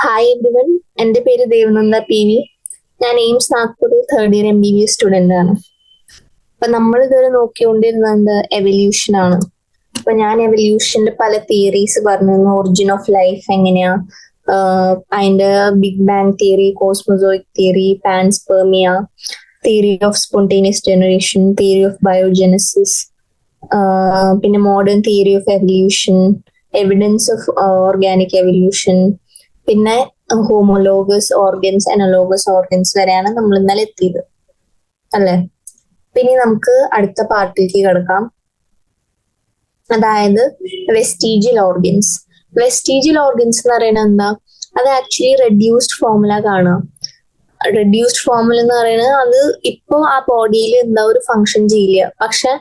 Hi everyone, എൻ്റെ പേര് Devananda PV. ഞാൻ എയിംസ് നാഗ്പൂരിൽ തേർഡ് ഇയർ MBBS സ്റ്റുഡൻ്റ് ആണ്. അപ്പൊ നമ്മൾ ഇതുവരെ നോക്കിക്കൊണ്ടിരുന്നത് എവല്യൂഷൻ ആണ്. അപ്പൊ ഞാൻ എവല്യൂഷന്റെ പല തിയറീസ് പറഞ്ഞു, ഒറിജിൻ ഓഫ് ലൈഫ് എങ്ങനെയാ, അതിന്റെ big bang theory, cosmozoic theory, panspermia, theory of spontaneous generation, theory of biogenesis, പിന്നെ modern theory of evolution, evidence of organic evolution, പിന്നെ ഹോമോലോഗസ് ഓർഗൻസ്, അനലോഗസ് ഓർഗൻസ് വരെയാണ് നമ്മൾ ഇന്നലെ എത്തിയത് അല്ലെ. പിന്നെ നമുക്ക് അടുത്ത പാർട്ടിലേക്ക് കിടക്കാം, അതായത് വെസ്റ്റീജിയൽ ഓർഗൻസ്. വെസ്റ്റീജിയൽ ഓർഗൻസ് എന്ന് പറയുന്നത് എന്താ? അത് ആക്ച്വലി റെഡ്യൂസ്ഡ് ഫോമുല കാണാം. റെഡ്യൂസ്ഡ് ഫോമിൽ എന്ന് പറയുന്നത് അത് ഇപ്പോ ആ ബോഡിയിൽ എന്താ ഒരു ഫങ്ഷൻ ചെയ്യില്ല, പക്ഷെ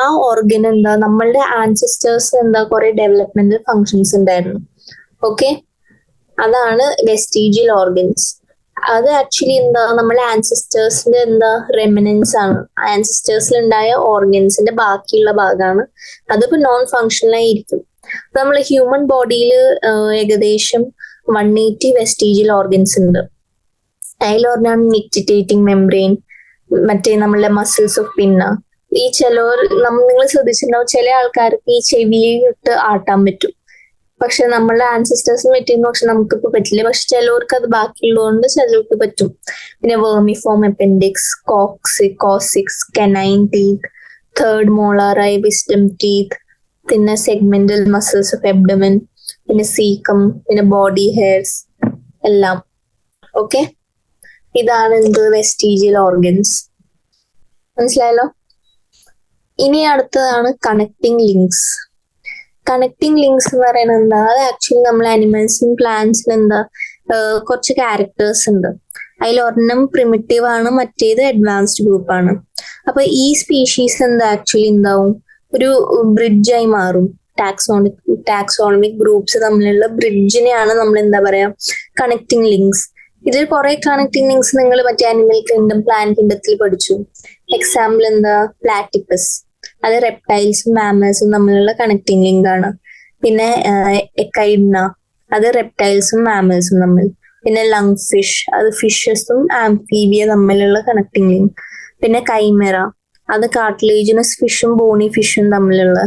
ആ ഓർഗൻ എന്താ നമ്മളുടെ ആൻസിസ്റ്റേഴ്സ് എന്താ കുറെ ഡെവലപ്മെന്റൽ ഫങ്ഷൻസ് ഉണ്ടായിരുന്നു. ഓക്കെ, അതാണ് വെസ്റ്റീജിയൽ ഓർഗൻസ്. അത് ആക്ച്വലി എന്താ നമ്മുടെ ആൻസിസ്റ്റേഴ്സിന്റെ എന്താ റെമിനൻസ് ആണ്. ആൻസിസ്റ്റേഴ്സിൽ ഉണ്ടായ ഓർഗൻസിന്റെ ബാക്കിയുള്ള ഭാഗമാണ്. അതിപ്പോ നോൺ ഫങ്ഷണൽ ആയിരിക്കും. നമ്മൾ ഹ്യൂമൻ ബോഡിയിൽ ഏകദേശം 180 വെസ്റ്റീജിയൽ ഓർഗൻസ് ഉണ്ട്. അതിൽ പറഞ്ഞാണ് നിക്റ്റിറ്റേറ്റിംഗ് മെംബ്രെയിൻ, മറ്റേ നമ്മളുടെ മസിൽസ് ഓഫ് പിന്ന. ഈ ചിലവർ നിങ്ങൾ ശ്രദ്ധിച്ചിട്ടുണ്ടാവും, ചില ആൾക്കാർക്ക് ഈ ചെവിയിൽ ഇട്ട് ആട്ടാൻ പറ്റും, പക്ഷെ നമ്മളുടെ ആൻസിസ്റ്റേഴ്സിന് പറ്റിയിരുന്നു, പക്ഷെ നമുക്കിപ്പോ പറ്റില്ല. പക്ഷെ ചിലവർക്ക് അത് ബാക്കിയുള്ളതുകൊണ്ട് ചിലർക്ക് പറ്റും. പിന്നെ vermiform appendix, coccyx, canine teeth, third മോളാറായി വിസ്ഡം ടീത്ത്, പിന്നെ സെഗ്മെന്റൽ മസിൽസ് ഓഫ് എബ്ഡമൻ, പിന്നെ സീക്കം, പിന്നെ ബോഡി ഹെയർസ് എല്ലാം. ഓക്കെ, ഇതാണ് എന്ത് വെസ്റ്റീജിയൽ ഓർഗൻസ്. മനസ്സിലായല്ലോ. ഇനി അടുത്തതാണ് കണക്ടിങ് ലിങ്ക്സ്. കണക്ടിങ് ലിങ്ക്സ് എന്ന് പറയുന്നത് എന്താ? അത് ആക്ച്വലി നമ്മൾ അനിമൽസിലും പ്ലാന്റ്സിലും എന്താ കുറച്ച് ക്യാരക്ടേഴ്സ് ഉണ്ട്. അതിൽ ഒരെണ്ണം പ്രിമിറ്റീവ് ആണ്, മറ്റേത് അഡ്വാൻസ്ഡ് ഗ്രൂപ്പ് ആണ്. അപ്പൊ ഈ സ്പീഷീസ് എന്താ ആക്ച്വലി എന്താവും ഒരു ബ്രിഡ്ജായി മാറും. ടാക്സോണമിക് ഗ്രൂപ്പ്സ് തമ്മിലുള്ള ബ്രിഡ്ജിനെയാണ് നമ്മൾ എന്താ പറയാ കണക്ടിങ് ലിങ്ക്സ്. ഇതിൽ കുറെ കണക്ടിങ് ലിങ്ക്സ് നിങ്ങൾ മറ്റേ അനിമൽ കിങ്ഡം, പ്ലാന്റ് കിങ്ഡത്തിൽ പഠിച്ചു. എക്സാമ്പിൾ എന്താ? പ്ലാറ്റിപ്പസ്, അത് റെപ്റ്റൈൽസും മാമൽസും തമ്മിലുള്ള കണക്ടിങ് ലിങ്ക് ആണ്. പിന്നെ എക്കൈഡ്ന, അത് റെപ്റ്റൈൽസും മാമൽസും തമ്മിൽ. പിന്നെ ലങ് ഫിഷ്, അത് ഫിഷസും ആംഫീബിയ തമ്മിലുള്ള കണക്ടിങ് ലിങ്ക്. പിന്നെ കൈമെറ, അത് കാർട്ടിലേജിനസ് ഫിഷും ബോണി ഫിഷും തമ്മിലുള്ള.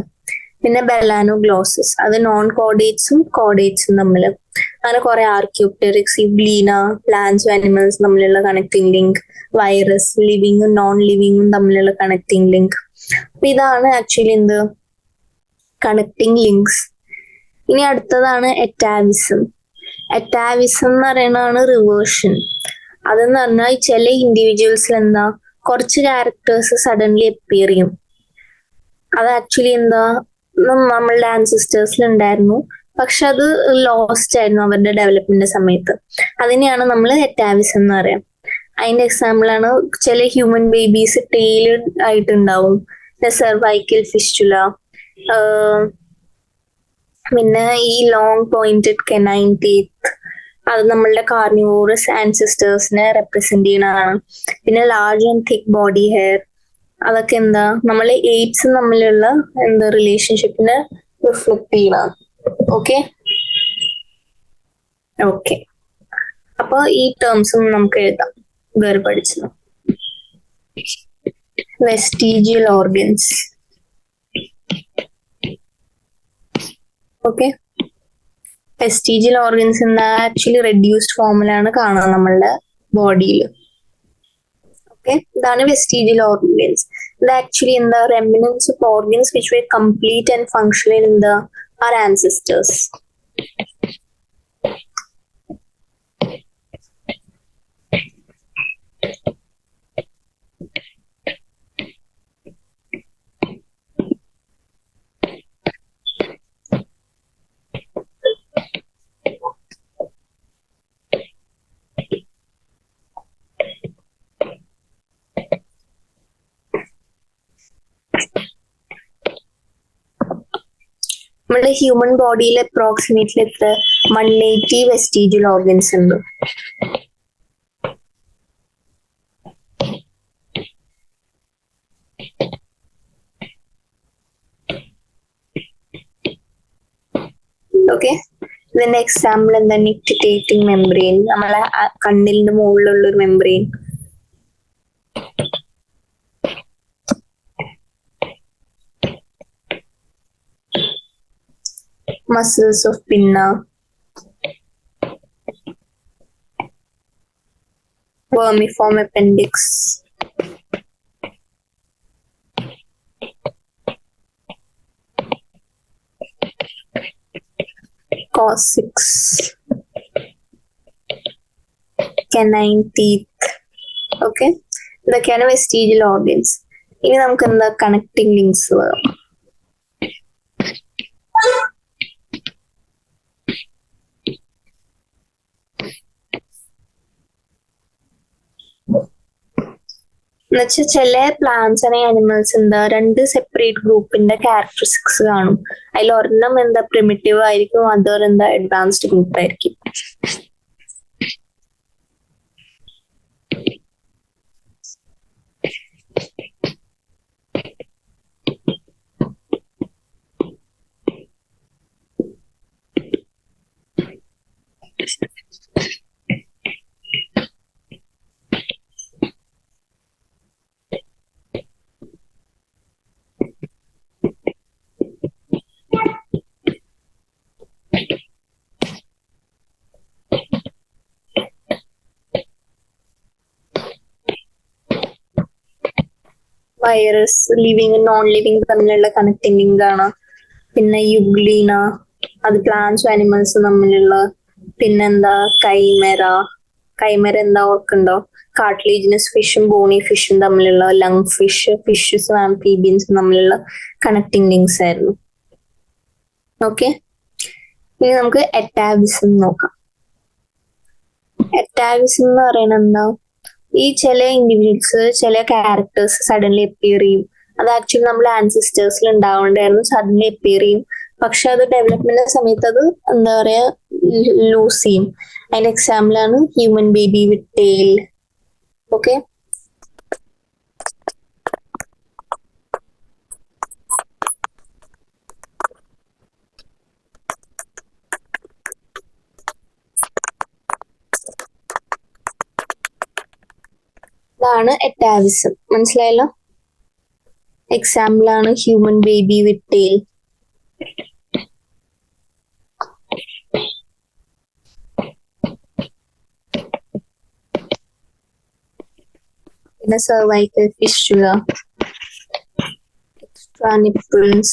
പിന്നെ ബെലാനോഗ്ലോസസ്, അത് നോൺ കോഡേറ്റ്സും കോഡേറ്റ്സും തമ്മിൽ. അങ്ങനെ കുറെ ആർക്യോപ്റ്റെറിക്സ്, ഇബ്ലീന, പ്ലാന്റ്സും ആനിമൽസും തമ്മിലുള്ള കണക്ടിങ് ലിങ്ക്. വൈറസ്, ലിവിങ്ങും നോൺ ലിവിങ്ങും തമ്മിലുള്ള കണക്ടിങ് ലിങ്ക്. അപ്പൊ ഇതാണ് ആക്ച്വലി എന്ത് കണക്ടിങ് ലിങ്ക്സ്. ഇനി അടുത്തതാണ് എറ്റാവിസം. എറ്റാവിസം എന്ന് പറയുന്നതാണ് റിവേർഷൻ. അതെന്ന് പറഞ്ഞാൽ ചില ഇൻഡിവിജ്വൽസിൽ എന്താ കുറച്ച് ക്യാരക്ടേഴ്സ് സഡൻലി അപ്പിയർ ചെയ്യും. അത് ആക്ച്വലി എന്താ നമ്മളുടെ ആൻസിസ്റ്റേഴ്സിൽ ഉണ്ടായിരുന്നു, പക്ഷെ അത് ലോസ്റ്റ് ആയിരുന്നു അവരുടെ ഡെവലപ്മെന്റ് സമയത്ത്. അതിനെയാണ് നമ്മൾ എറ്റാവിസം എന്ന് പറയാം. അതിന്റെ എക്സാമ്പിൾ ആണ് ചില ഹ്യൂമൻ ബേബീസ് ടെയിൽ ആയിട്ടുണ്ടാവും, സെർവൈക്കൽ ഫിസ്റ്റുല, പിന്നെ ഈ ലോങ് പോയിന്റഡ് കെനൈൻ ടീത്ത്, അത് നമ്മളുടെ കാർണിവോറസ് ആൻസിസ്റ്റേഴ്സിനെ റെപ്രസെന്റ് ചെയ്യുന്നതാണ്. പിന്നെ large and thick body hair, അതൊക്കെ എന്താ നമ്മൾ എയ്ഡ്സ് തമ്മിലുള്ള എന്താ റിലേഷൻഷിപ്പിനെ റിഫ്ലക്ട് ചെയ്യണം. ഓക്കെ ഓക്കെ അപ്പൊ ഈ ടേംസും നമുക്ക് എഴുതാം വേറെ പഠിച്ചത്. Vestigial organs. Okay, vestigial organs എന്താ ആക്ച്വലി റെഡ്യൂസ്ഡ് ഫോമിലാണ് കാണുക നമ്മളുടെ ബോഡിയിൽ. ഓക്കെ, ഇതാണ് വെസ്റ്റീജിയൽ ഓർഗൻസ്. ഇത് ആക്ച്വലി എന്താ remnants of organs which were complete and functional in the our ancestors. നമ്മുടെ ഹ്യൂമൻ ബോഡിയിൽ അപ്രോക്സിമേറ്റ്ലി എത്ര 180 വെസ്റ്റീജിയൽ ഓർഗൻസ് ഉണ്ട്. ഓക്കെ, ഇതിന്റെ എക്സാമ്പിൾ എന്താ? നിക്റ്റിറ്റേറ്റിംഗ് മെംബ്രെയിൻ, നമ്മളെ കണ്ണിന്റെ മുകളിലുള്ള ഒരു membrane. Muscles of pinna, vermiform appendix, coccyx, canine teeth. Okay, ഇതൊക്കെയാണ് വെസ്റ്റീജിയൽ ഓർഗൻസ്. ഇനി നമുക്ക് എന്താ കണക്ടിങ് ലിങ്ക്സ് വരാം. എന്നുവെച്ചാൽ ചില പ്ലാന്റ്സ് അല്ലെങ്കിൽ അനിമൽസ് എന്താ രണ്ട് സെപ്പറേറ്റ് ഗ്രൂപ്പിന്റെ ക്യാരക്ടറിസ്റ്റിക്സ് കാണും. അതിൽ ഒരെണ്ണം എന്താ പ്രിമിറ്റീവ് ആയിരിക്കും, അതർ എന്താ അഡ്വാൻസ്ഡ് ഗ്രൂപ്പ് ആയിരിക്കും. വൈറസ്, ലിവിങ് നോൺ ലിവിങ് തമ്മിലുള്ള കണക്ടിങ് ലിങ്ക് ആണ്. പിന്നെ യുഗ്ലീന, അത് പ്ലാന്റ്സും ആനിമൽസും തമ്മിലുള്ള. പിന്നെന്താ കൈമര, കൈമര എന്താ ഓർക്കുണ്ടോ? കാർട്ടിലേജിനസ് ഫിഷും ബോണി ഫിഷും തമ്മിലുള്ള, ലങ് ഫിഷ്, ഫിഷസും ആംഫീബിയൻസും തമ്മിലുള്ള കണക്ടിങ് ലിങ്ക്സ് ആയിരുന്നു. ഓക്കെ, ഇനി നമുക്ക് എറ്റാവിസം നോക്കാം. എറ്റാവിസം എന്ന് പറയുന്നത് എന്താ? ഈ ചില ഇൻഡിവിജ്വൽസ് ചില ക്യാരക്ടേഴ്സ് സഡൻലി അപ്പിയർ ചെയ്യും. അത് ആക്ച്വലി നമ്മുടെ ആൻസിസ്റ്റേഴ്സിൽ ഉണ്ടാവേണ്ടായിരുന്നു, സഡൻലി അപ്പിയർ ചെയ്യും. പക്ഷെ അത് ഡെവലപ്മെന്റ് സമയത്ത് അത് എന്താ പറയാ ലൂസ് ചെയ്യും. അതിന്റെ എക്സാമ്പിൾ ആണ് ഹ്യൂമൻ ബേബി വിത്ത് ടെയിൽ. ഓക്കെ, ഇതാണ് എറ്റാവിസം. മനസ്സിലായല്ലോ? എക്സാമ്പിൾ ആണ് ഹ്യൂമൻ ബേബി വിത്ത് ടെയിൽ. പിന്നെ cervical fistula, extra nipples.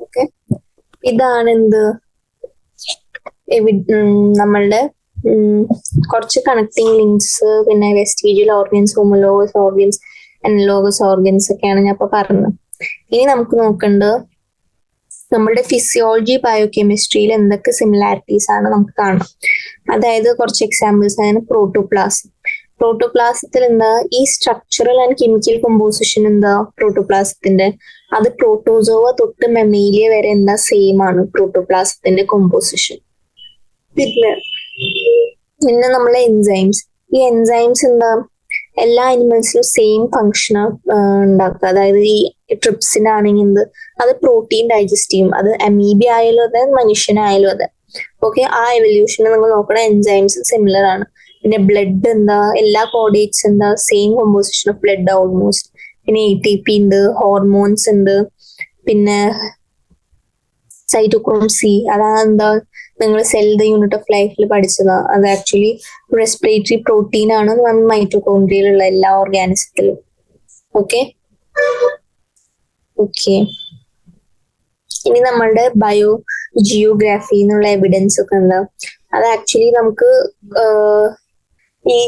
Okay, ഇതാണ് എന്ത് നമ്മളുടെ കുറച്ച് കണക്ടിങ് ലിങ്ക്സ്. പിന്നെ vestigial organs, homologous organs, analogous organs ഒക്കെയാണ് ഞാൻ ഇപ്പൊ പറഞ്ഞത്. ഇനി നമുക്ക് നോക്കേണ്ടത് നമ്മുടെ ഫിസിയോളജി ബയോകെമിസ്ട്രിയിൽ എന്തൊക്കെ സിമിലാരിറ്റീസ് ആണ് നമുക്ക് കാണാം. അതായത് കുറച്ച് എക്സാമ്പിൾസ് ആണ്. പ്രോട്ടോപ്ലാസം. പ്രോട്ടോപ്ലാസത്തിൽ എന്താ ഈ സ്ട്രക്ചറൽ ആൻഡ് കെമിക്കൽ കമ്പോസിഷൻ എന്താ പ്രോട്ടോപ്ലാസത്തിന്റെ? അത് പ്രോട്ടോസോവ തൊട്ട് മെമീലിയ വരെ എന്താ സെയിം ആണ് പ്രോട്ടോപ്ലാസത്തിന്റെ കോമ്പോസിഷൻ. പിന്നെ നമ്മളെ എൻസൈംസ്. ഈ എൻസൈംസ് എന്താ എല്ലാ അനിമൽസിലും സെയിം ഫങ്ഷൻ ഉണ്ടാക്കുക. അതായത് ഈ ട്രിപ്സിൻ ആണെങ്കിൽ എന്ത്, അത് പ്രോട്ടീൻ ഡൈജസ്റ്റ് ചെയ്യും. അത് അമീബി ആയാലും അതെ, മനുഷ്യനായാലും അതെ. ഓക്കെ, ആ എവല്യൂഷന് നിങ്ങൾ നോക്കണ എൻസൈംസ് സിമിലർ ആണ്. പിന്നെ ബ്ലഡ് എന്താ, എല്ലാ കോഡേറ്റ്സ് എന്താ same composition of blood almost. പിന്നെ ATP ഉണ്ട്, ഹോർമോൺസ് ഉണ്ട്. പിന്നെ സൈറ്റോക്രോം C, അതാണ് എന്താ നിങ്ങൾ സെൽ ദ യൂണിറ്റ് ഓഫ് ലൈഫിൽ പഠിച്ചതാ. അത് ആക്ച്വലി റെസ്പിറേറ്ററി പ്രോട്ടീൻ ആണ് നമ്മൾ മൈറ്റോകോൺഡ്രിയയിലുള്ള എല്ലാ ഓർഗാനിസത്തിലും. ഓക്കെ ഓക്കെ ഇനി നമ്മളുടെ ബയോ ജിയോഗ്രാഫി എന്നുള്ള എവിഡൻസ് ഒക്കെ എന്താ? അത് ആക്ച്വലി നമുക്ക് ഈ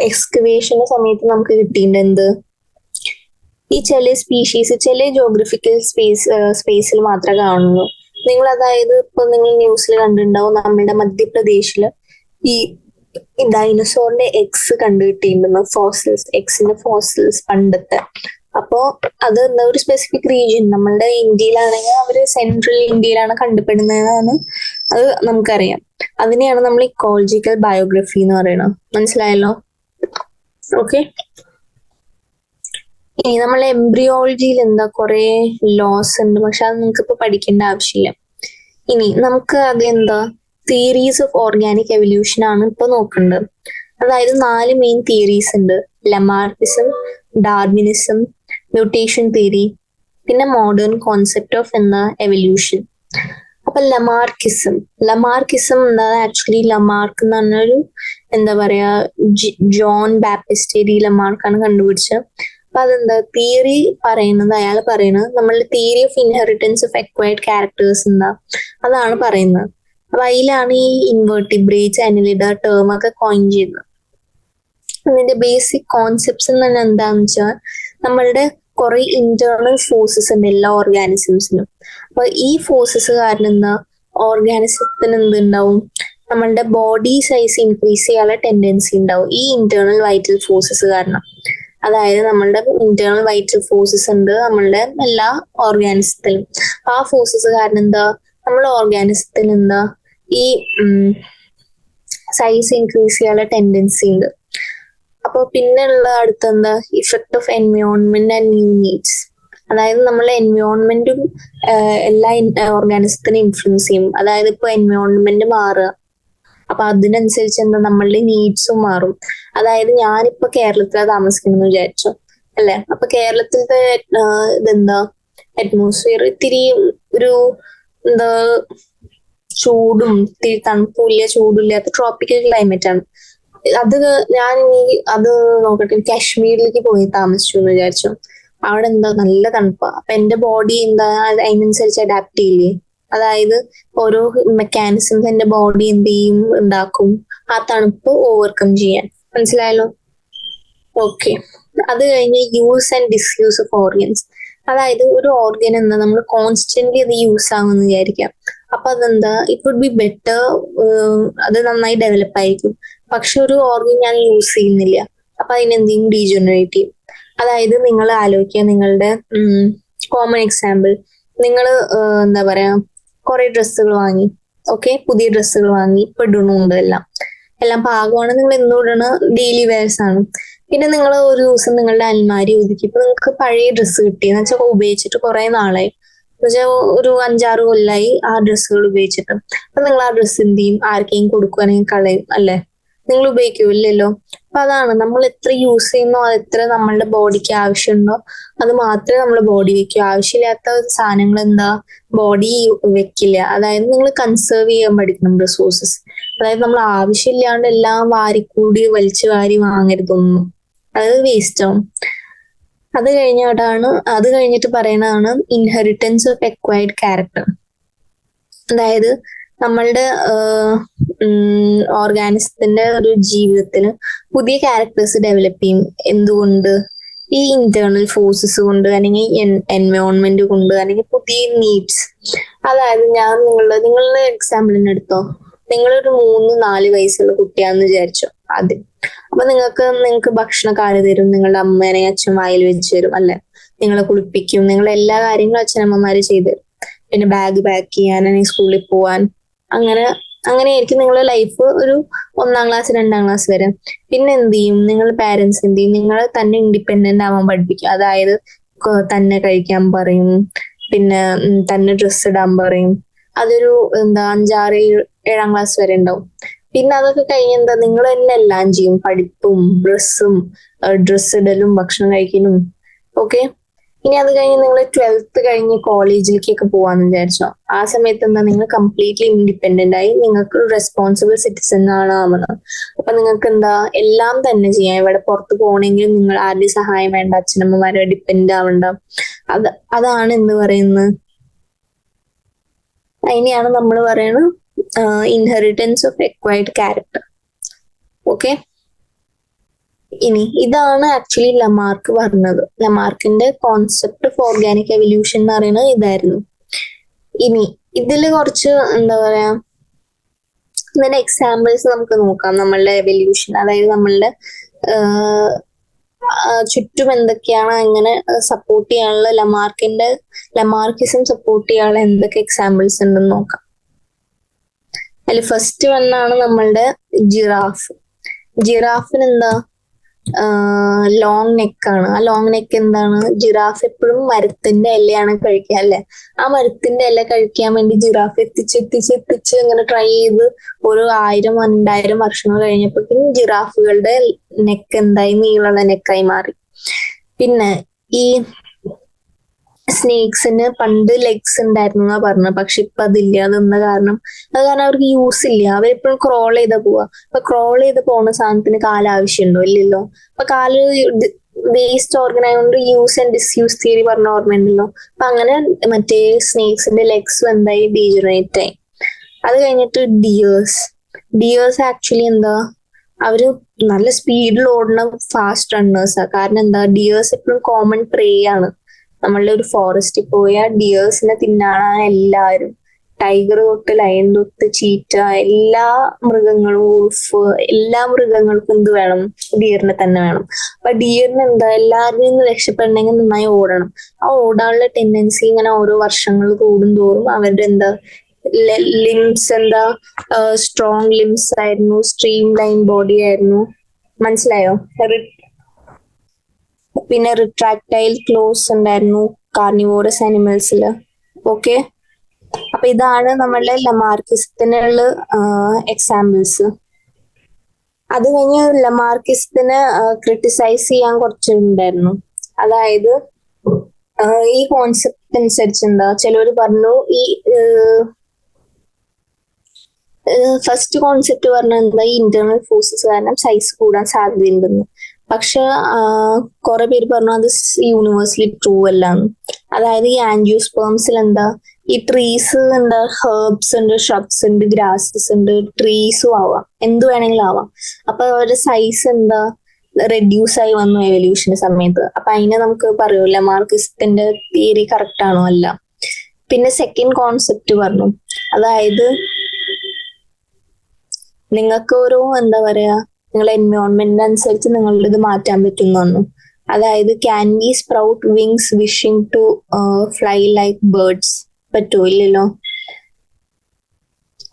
എക്സ്കവേഷന്റെ സമയത്ത് നമുക്ക് കിട്ടിയിട്ടുണ്ട്. എന്ത്, ഈ ചില സ്പീഷീസ് ചില ജോഗ്രഫിക്കൽ സ്പേസിൽ മാത്രമേ കാണുള്ളൂ. നിങ്ങൾ അതായത് ഇപ്പൊ നിങ്ങൾ ന്യൂസിൽ കണ്ടിട്ടുണ്ടാവും, നമ്മുടെ മധ്യപ്രദേശില് ഈ ഡൈനോസോറിന്റെ എക്സ് കണ്ടുകിട്ടിയിട്ടുണ്ടെന്ന്, ഫോസിൽസ്, എക്സിന്റെ ഫോസിൽസ് പണ്ടത്തെ. അപ്പോ അത് എന്താ ഒരു സ്പെസിഫിക് റീജിയൻ നമ്മളുടെ ഇന്ത്യയിലാണെങ്കിൽ അവര് സെൻട്രൽ ഇന്ത്യയിലാണ് കണ്ടുപെടുന്നതെന്നാണ് അത് നമുക്കറിയാം. അതിനെയാണ് നമ്മൾ ഇക്കോളജിക്കൽ ബയോഗ്രഫി എന്ന് പറയുന്നത്. മനസ്സിലായല്ലോ? ഓക്കെ, ഇനി നമ്മളെ എംബ്രിയോളജിയിൽ എന്താ കുറെ ലോസ് ഉണ്ട്, പക്ഷെ അത് നിങ്ങൾക്ക് ഇപ്പൊ പഠിക്കേണ്ട ആവശ്യമില്ല. ഇനി നമുക്ക് അതെന്താ തിയറീസ് ഓഫ് ഓർഗാനിക് എവല്യൂഷൻ ആണ് ഇപ്പൊ നോക്കേണ്ടത്. അതായത് 4 മെയിൻ തിയറീസ് ഉണ്ട്: ലമാർക്കിസം, ഡാർവിനിസം, മ്യൂട്ടേഷൻ തിയറി, പിന്നെ മോഡേൺ കോൺസെപ്റ്റ് ഓഫ് എവല്യൂഷൻ. അപ്പൊ ലമാർക്കിസം എന്താ, ആക്ച്വലി ലമാർക്ക് എന്ന് പറഞ്ഞൊരു എന്താ പറയാ ജോൺ ബാപ്റ്റിസ്റ്റ് ഡി ലമാർക്കാണ് കണ്ടുപിടിച്ചത്. അപ്പൊ അതെന്താ തിയറി പറയുന്നത്, അയാൾ പറയുന്നത് നമ്മളുടെ theory of inheritance of acquired characters എന്താ അതാണ് പറയുന്നത്. അപ്പൊ അതിലാണ് ഈ ഇൻവെർട്ടിബ്രേറ്റ്സ്, അനിലിഡ ടേം ഒക്കെ കോയിൻ ചെയ്തത്. അതിന്റെ ബേസിക് കോൺസെപ്റ്റ്സ് തന്നെ എന്താന്ന് വെച്ചാൽ നമ്മളുടെ കുറെ ഇന്റേണൽ ഫോഴ്സസ് ഉണ്ട് എല്ലാ ഓർഗാനിസംസിനും. അപ്പൊ ഈ ഫോഴ്സസ് കാരണം എന്താ ഓർഗാനിസത്തിന് എന്തുണ്ടാവും, നമ്മളുടെ ബോഡി സൈസ് ഇൻക്രീസ് ചെയ്യാനുള്ള ടെൻഡൻസി ഉണ്ടാവും ഈ ഇന്റേണൽ വൈറ്റൽ ഫോഴ്സസ് കാരണം. അതായത് നമ്മളുടെ ഇന്റേണൽ വൈറ്റൽ ഫോഴ്സസ് ഉണ്ട് നമ്മളുടെ എല്ലാ ഓർഗാനിസത്തിലും. ആ ഫോഴ്സസ് കാരണം എന്താ നമ്മുടെ ഓർഗാനിസത്തിന് എന്താ ഈ സൈസ് ഇൻക്രീസ് ചെയ്യാനുള്ള ടെൻഡൻസി ഉണ്ട്. അപ്പോൾ പിന്നെ ഉള്ള അടുത്തെന്താ effect of environment and new needs. അതായത് നമ്മളെ എൻവയോൺമെന്റും എല്ലാ ഓർഗാനിസത്തിനും ഇൻഫ്ലുവൻസ് ചെയ്യും. അതായത് ഇപ്പൊ എൻവയോൺമെന്റ് മാറുക, അപ്പൊ അതിനനുസരിച്ച് എന്താ നമ്മളുടെ നീഡ്സും മാറും. അതായത് ഞാനിപ്പോ കേരളത്തിലാണ് താമസിക്കുന്നത് വിചാരിച്ചു അല്ലെ, അപ്പൊ കേരളത്തിലത്തെ ഇതെന്താ അറ്റ്മോസ്ഫിയർ ഇത്തിരി ഒരു എന്താ ചൂടും ഇത്തിരി തണുപ്പില്ല ചൂടില്ലാത്ത ട്രോപ്പിക്കൽ ക്ലൈമറ്റ് ആണ്. ഞാൻ അത് നോക്കട്ടെ, കാശ്മീരിലേക്ക് പോയി താമസിച്ചു എന്ന് വിചാരിച്ചു. അവിടെ എന്താ നല്ല തണുപ്പാ. അപ്പൊ എന്റെ ബോഡി എന്താ അതിനനുസരിച്ച് അഡാപ്റ്റ് ചെയ്യില്ലേ. അതായത് ഓരോ മെക്കാനിസംസ് എന്റെ ബോഡി എന്ത് ചെയ്യും, ഉണ്ടാക്കും ആ തണുപ്പ് ഓവർകം ചെയ്യാൻ. മനസ്സിലായല്ലോ? ഓക്കെ. അത് കഴിഞ്ഞ് use and disuse of organs. അതായത് ഒരു ഓർഗൻ എന്താ നമ്മൾ കോൺസ്റ്റന്റ്ലി അത് യൂസ് ആകുമെന്ന് വിചാരിക്കാം. അപ്പൊ അതെന്താ ഇറ്റ് വുഡ് ബി ബെറ്റർ, അത് നന്നായി ഡെവലപ്പ് ആയിരിക്കും. പക്ഷെ ഒരു ഓർഗൻ ഞാൻ യൂസ് ചെയ്യുന്നില്ല, അപ്പൊ അതിനെന്തെങ്കിലും ഡീജനറേറ്റ് ചെയ്യും. അതായത് നിങ്ങൾ ആലോചിക്കുക, നിങ്ങളുടെ കോമൺ എക്സാമ്പിൾ, നിങ്ങൾ എന്താ പറയാ കുറെ ഡ്രസ്സുകൾ വാങ്ങി, ഓക്കെ, പുതിയ ഡ്രസ്സുകൾ വാങ്ങി, ഇപ്പൊ ഇടണുണ്ട്, എല്ലാം പാകമാണ്, നിങ്ങൾ എന്നും ഇടണ ഡെയിലി വെയർസ് ആണ്. പിന്നെ നിങ്ങൾ ഒരു ദിവസം നിങ്ങളുടെ അൽമാരി ഒതുക്കി ഇപ്പൊ നിങ്ങൾക്ക് പഴയ ഡ്രസ്സ് കിട്ടി എന്ന് വെച്ചാൽ ഉപയോഗിച്ചിട്ട് കുറെ നാളായി, എന്നുവെച്ചാൽ ഒരു 5-6 കൊല്ലായി ആ ഡ്രസ്സുകൾ ഉപയോഗിച്ചിട്ട്. അപ്പൊ നിങ്ങൾ ആ ഡ്രസ്സ് എന്ത് ചെയ്യും, ആർക്കെങ്കിലും കൊടുക്കുവാണെങ്കിൽ കളയും അല്ലെ, നിങ്ങൾ ഉപയോഗിക്കൂല്ലല്ലോ. അപ്പൊ അതാണ്, നമ്മൾ എത്ര യൂസ് ചെയ്യുന്നോ അത് എത്ര നമ്മളുടെ ബോഡിക്ക് ആവശ്യമുണ്ടോ അത് മാത്രമേ നമ്മളെ ബോഡി വെക്കൂ. ആവശ്യമില്ലാത്ത സാധനങ്ങൾ എന്താ ബോഡി വെക്കില്ല. അതായത് നിങ്ങൾ കൺസേർവ് ചെയ്യാൻ പഠിക്കണം റിസോഴ്സസ്. അതായത് നമ്മൾ ആവശ്യമില്ലാണ്ട് എല്ലാം വാരിക്കൂടി വലിച്ചു വാരി വാങ്ങരുതൊന്നും, അത് വേസ്റ്റ് ആവും. അത് കഴിഞ്ഞിട്ട് പറയുന്നതാണ് ഇൻഹെറിറ്റൻസ് ഓഫ് അക്വയർഡ് ക്യാരക്ടർ. അതായത് നമ്മളുടെ ഓർഗാനിസത്തിന്റെ ഒരു ജീവിതത്തിന് പുതിയ ക്യാരക്ടേഴ്സ് ഡെവലപ്പ് ചെയ്യും. എന്തുകൊണ്ട്? ഈ ഇന്റേണൽ ഫോഴ്സസ് കൊണ്ട്, അല്ലെങ്കിൽ എൻവയോൺമെന്റ് കൊണ്ട്, അല്ലെങ്കിൽ പുതിയ നീഡ്സ്. അതായത് നിങ്ങളുടെ എക്സാമ്പിളിന് എടുത്തോ, നിങ്ങളൊരു 3-4 വയസ്സുള്ള കുട്ടിയാന്ന് വിചാരിച്ചോ ആദ്യം. അപ്പൊ നിങ്ങൾക്ക് ഭക്ഷണക്കാര് തരും, നിങ്ങളുടെ അമ്മേനെ അച്ഛൻ വായിൽ വെച്ച് തരും അല്ലെ, നിങ്ങളെ കുളിപ്പിക്കും, നിങ്ങളെ എല്ലാ കാര്യങ്ങളും അച്ഛനമ്മമാര് ചെയ്തു തരും. പിന്നെ ബാഗ് പാക്ക് ചെയ്യാൻ, അല്ലെങ്കിൽ സ്കൂളിൽ പോവാൻ, അങ്ങനെയായിരിക്കും നിങ്ങളുടെ ലൈഫ് ഒരു 1-ാം ക്ലാസ് 2-ാം ക്ലാസ് വരെ. പിന്നെ എന്ത് ചെയ്യും, നിങ്ങളുടെ പാരന്റ്സ് എന്ത് ചെയ്യും, നിങ്ങളെ തന്നെ ഇൻഡിപെൻഡന്റ് ആവാൻ പഠിപ്പിക്കും. അതായത് തന്നെ കഴിക്കാൻ പറയും, പിന്നെ തന്നെ ഡ്രസ്സ് ഇടാൻ പറയും. അതൊരു 5-6-7-ാം ക്ലാസ് വരെ ഉണ്ടാവും. പിന്നെ അതൊക്കെ കഴിഞ്ഞ് നിങ്ങൾ തന്നെ എല്ലാം ചെയ്യും, പഠിപ്പും ഡ്രസ്സ് ഇടലും ഭക്ഷണം കഴിക്കലും. ഓക്കെ. ഇനി അത് കഴിഞ്ഞ് നിങ്ങൾ 12th കഴിഞ്ഞ് കോളേജിലേക്കൊക്കെ പോവാന്ന് വിചാരിച്ചോ. ആ സമയത്ത് നിങ്ങൾ കംപ്ലീറ്റ്ലി ഇൻഡിപെൻഡന്റ് ആയി, നിങ്ങൾക്ക് റെസ്പോൺസിബിൾ സിറ്റിസൺ ആണ് ആവുന്നത്. അപ്പൊ നിങ്ങൾക്ക് എല്ലാം തന്നെ ചെയ്യാം. ഇവിടെ പുറത്ത് പോകണമെങ്കിലും നിങ്ങൾ ആരുടെയും സഹായം വേണ്ട, അച്ഛനമ്മമാരെ ഡിപ്പെൻഡ് ആവണ്ട. അതാണ് എന്ത് പറയുന്നത്, അതിനെയാണ് നമ്മൾ പറയുന്നത് inheritance of acquired character. Okay. ഇനി ഇതാണ് ആക്ച്വലി ലമാർക്ക് പറഞ്ഞത്. ലമാർക്കിന്റെ കോൺസെപ്റ്റ് ഓഫ് ഓർഗാനിക് എവല്യൂഷൻ എന്ന് പറയുന്നത് ഇതായിരുന്നു. ഇനി ഇതിൽ കുറച്ച് എന്താ പറയാ ഇതിന്റെ എക്സാമ്പിൾസ് നമുക്ക് നോക്കാം. നമ്മളുടെ എവല്യൂഷൻ, അതായത് നമ്മളുടെ ചുറ്റും എന്തൊക്കെയാണ് ഇങ്ങനെ സപ്പോർട്ട് ചെയ്യാനുള്ള ലമാർക്കിസം സപ്പോർട്ട് ചെയ്യാനുള്ള എന്തൊക്കെ എക്സാമ്പിൾസ് ഉണ്ടെന്ന് നോക്കാം. അതിൽ ഫസ്റ്റ് വണ്ണാണ് നമ്മളുടെ ജിറാഫിന് എന്താ ലോങ് നെക്കാണ്. ആ ലോങ് നെക്ക് എന്താണ്, ജിറാഫ് എപ്പോഴും മരത്തിന്റെ ഇലയാണ് കഴിക്കുക അല്ലെ. ആ മരത്തിന്റെ ഇല കഴിക്കാൻ വേണ്ടി ജിറാഫ് എത്തിച്ച് ഇങ്ങനെ ട്രൈ ചെയ്ത് ഒരു 1000-2000 വർഷങ്ങൾ കഴിഞ്ഞപ്പോഴേക്കും ജിറാഫുകളുടെ നെക്ക് എന്തായി, നീളമുള്ള നെക്കായി മാറി. പിന്നെ ഈ സ്നേക്സിന് പണ്ട് ലെഗ്സ് ഉണ്ടായിരുന്നു എന്നാ പറഞ്ഞത്, പക്ഷെ ഇപ്പൊ അതില്ല. അതെന്താ കാരണം? അത് കാരണം അവർക്ക് യൂസ് ഇല്ല. അവരെപ്പോഴും ക്രോൾ ചെയ്താ പോവാ. അപ്പൊ ക്രോൾ ചെയ്ത് പോകുന്ന സാധനത്തിന് കാല് ആവശ്യമുണ്ടോ? ഇല്ലല്ലോ. അപ്പൊ കാല് വേസ്റ്റ് ഓർഗൻ ആയതുകൊണ്ട് യൂസ് ആൻഡ് ഡിസ്യൂസ് തിയറി പറഞ്ഞ ഓർമ്മയുണ്ടല്ലോ. അപ്പൊ അങ്ങനെ മറ്റേ സ്നേക്സിന്റെ ലെഗ്സും എന്തായി, ഡീജനറേറ്റ് ആയി. അത് കഴിഞ്ഞിട്ട് ഡിയേഴ്സ് ആക്ച്വലി എന്താ, അവര് നല്ല സ്പീഡിൽ ഓടുന്ന ഫാസ്റ്റ് റണ്ണേഴ്സാ. കാരണം എന്താ, ഡിയേഴ്സ് എപ്പോഴും കോമൺ പ്രേ ആണ്. നമ്മളുടെ ഒരു ഫോറസ്റ്റിൽ പോയാൽ ഡിയേഴ്സിനെ തിന്നാനാണ് എല്ലാവരും. ടൈഗർ തൊട്ട് ലയൺ തൊട്ട് ചീറ്റ, എല്ലാ മൃഗങ്ങളും, ഉൾഫ്, എല്ലാ മൃഗങ്ങൾക്കും എന്ത് വേണം, ഡിയറിനെ തന്നെ വേണം. അപ്പൊ ഡിയറിന് എന്താ, എല്ലാവരിൽ നിന്ന് രക്ഷപ്പെടണമെങ്കിൽ നന്നായി ഓടണം. ആ ഓടാനുള്ള ടെൻഡൻസി ഇങ്ങനെ ഓരോ വർഷങ്ങൾ കൂടുന്തോറും അവരുടെ എന്താ, ലിംസ് എന്താ, സ്ട്രോങ് ലിംസ് ആയിരുന്നു, സ്ട്രീം ലൈൻ ബോഡി ആയിരുന്നു. മനസ്സിലായോ? പിന്നെ റിട്രാക്ടൈൽ ക്ലോസ് ഉണ്ടായിരുന്നു കാർണിവോറസ് ആനിമൽസിൽ. ഓക്കെ, അപ്പൊ ഇതാണ് നമ്മളുടെ ലമാർക്കിസത്തിനുള്ള എക്സാമ്പിൾസ്. അത് കഴിഞ്ഞ് ലമാർക്കിസത്തിനെ ക്രിട്ടിസൈസ് ചെയ്യാൻ കുറച്ചുണ്ടായിരുന്നു. അതായത് ഈ കോൺസെപ്റ്റ് അനുസരിച്ച് എന്താ, ചിലവർ പറഞ്ഞു ഈ ഫസ്റ്റ് കോൺസെപ്റ്റ് പറഞ്ഞ എന്താ, ഈ ഇന്റേണൽ ഫോഴ്സസ് കാരണം സൈസ് കൂടാൻ സാധ്യതയുണ്ടെന്ന്. പക്ഷെ കുറെ പേര് പറഞ്ഞു അത് യൂണിവേഴ്സലി ട്രൂ അല്ലാന്ന്. അതായത് ഈ ആൻജിയോസ്പേംസിൽ എന്താ, ഈ ട്രീസ് എന്താ, ഹെർബ്സ് ഉണ്ട്, ഷ്രബ്സ് ഉണ്ട്, ഗ്രാസസ് ഉണ്ട്, ട്രീസും ആവാം, എന്ത് വേണമെങ്കിലും ആവാം. അപ്പൊ അവരുടെ സൈസ് എന്താ, റെഡ്യൂസ് ആയി വന്നു എവല്യൂഷന്റെ സമയത്ത്. അപ്പൊ അതിനെ നമുക്ക് പറയൂല ലമാർക്കിസത്തിന്റെ തിയറി കറക്റ്റ് ആണോ അല്ല. പിന്നെ സെക്കൻഡ് കോൺസെപ്റ്റ് പറഞ്ഞു, അതായത് നിങ്ങൾക്ക് ഓരോ എന്താ പറയാ, നിങ്ങളെ എൻവയോൺമെന്റ് അനുസരിച്ച് നിങ്ങളുടെ ഇത് മാറ്റാൻ പറ്റും എന്ന് പറഞ്ഞു. അതായത് can we sprout wings wishing to fly like birds? പറ്റൂ, ഇല്ലല്ലോ.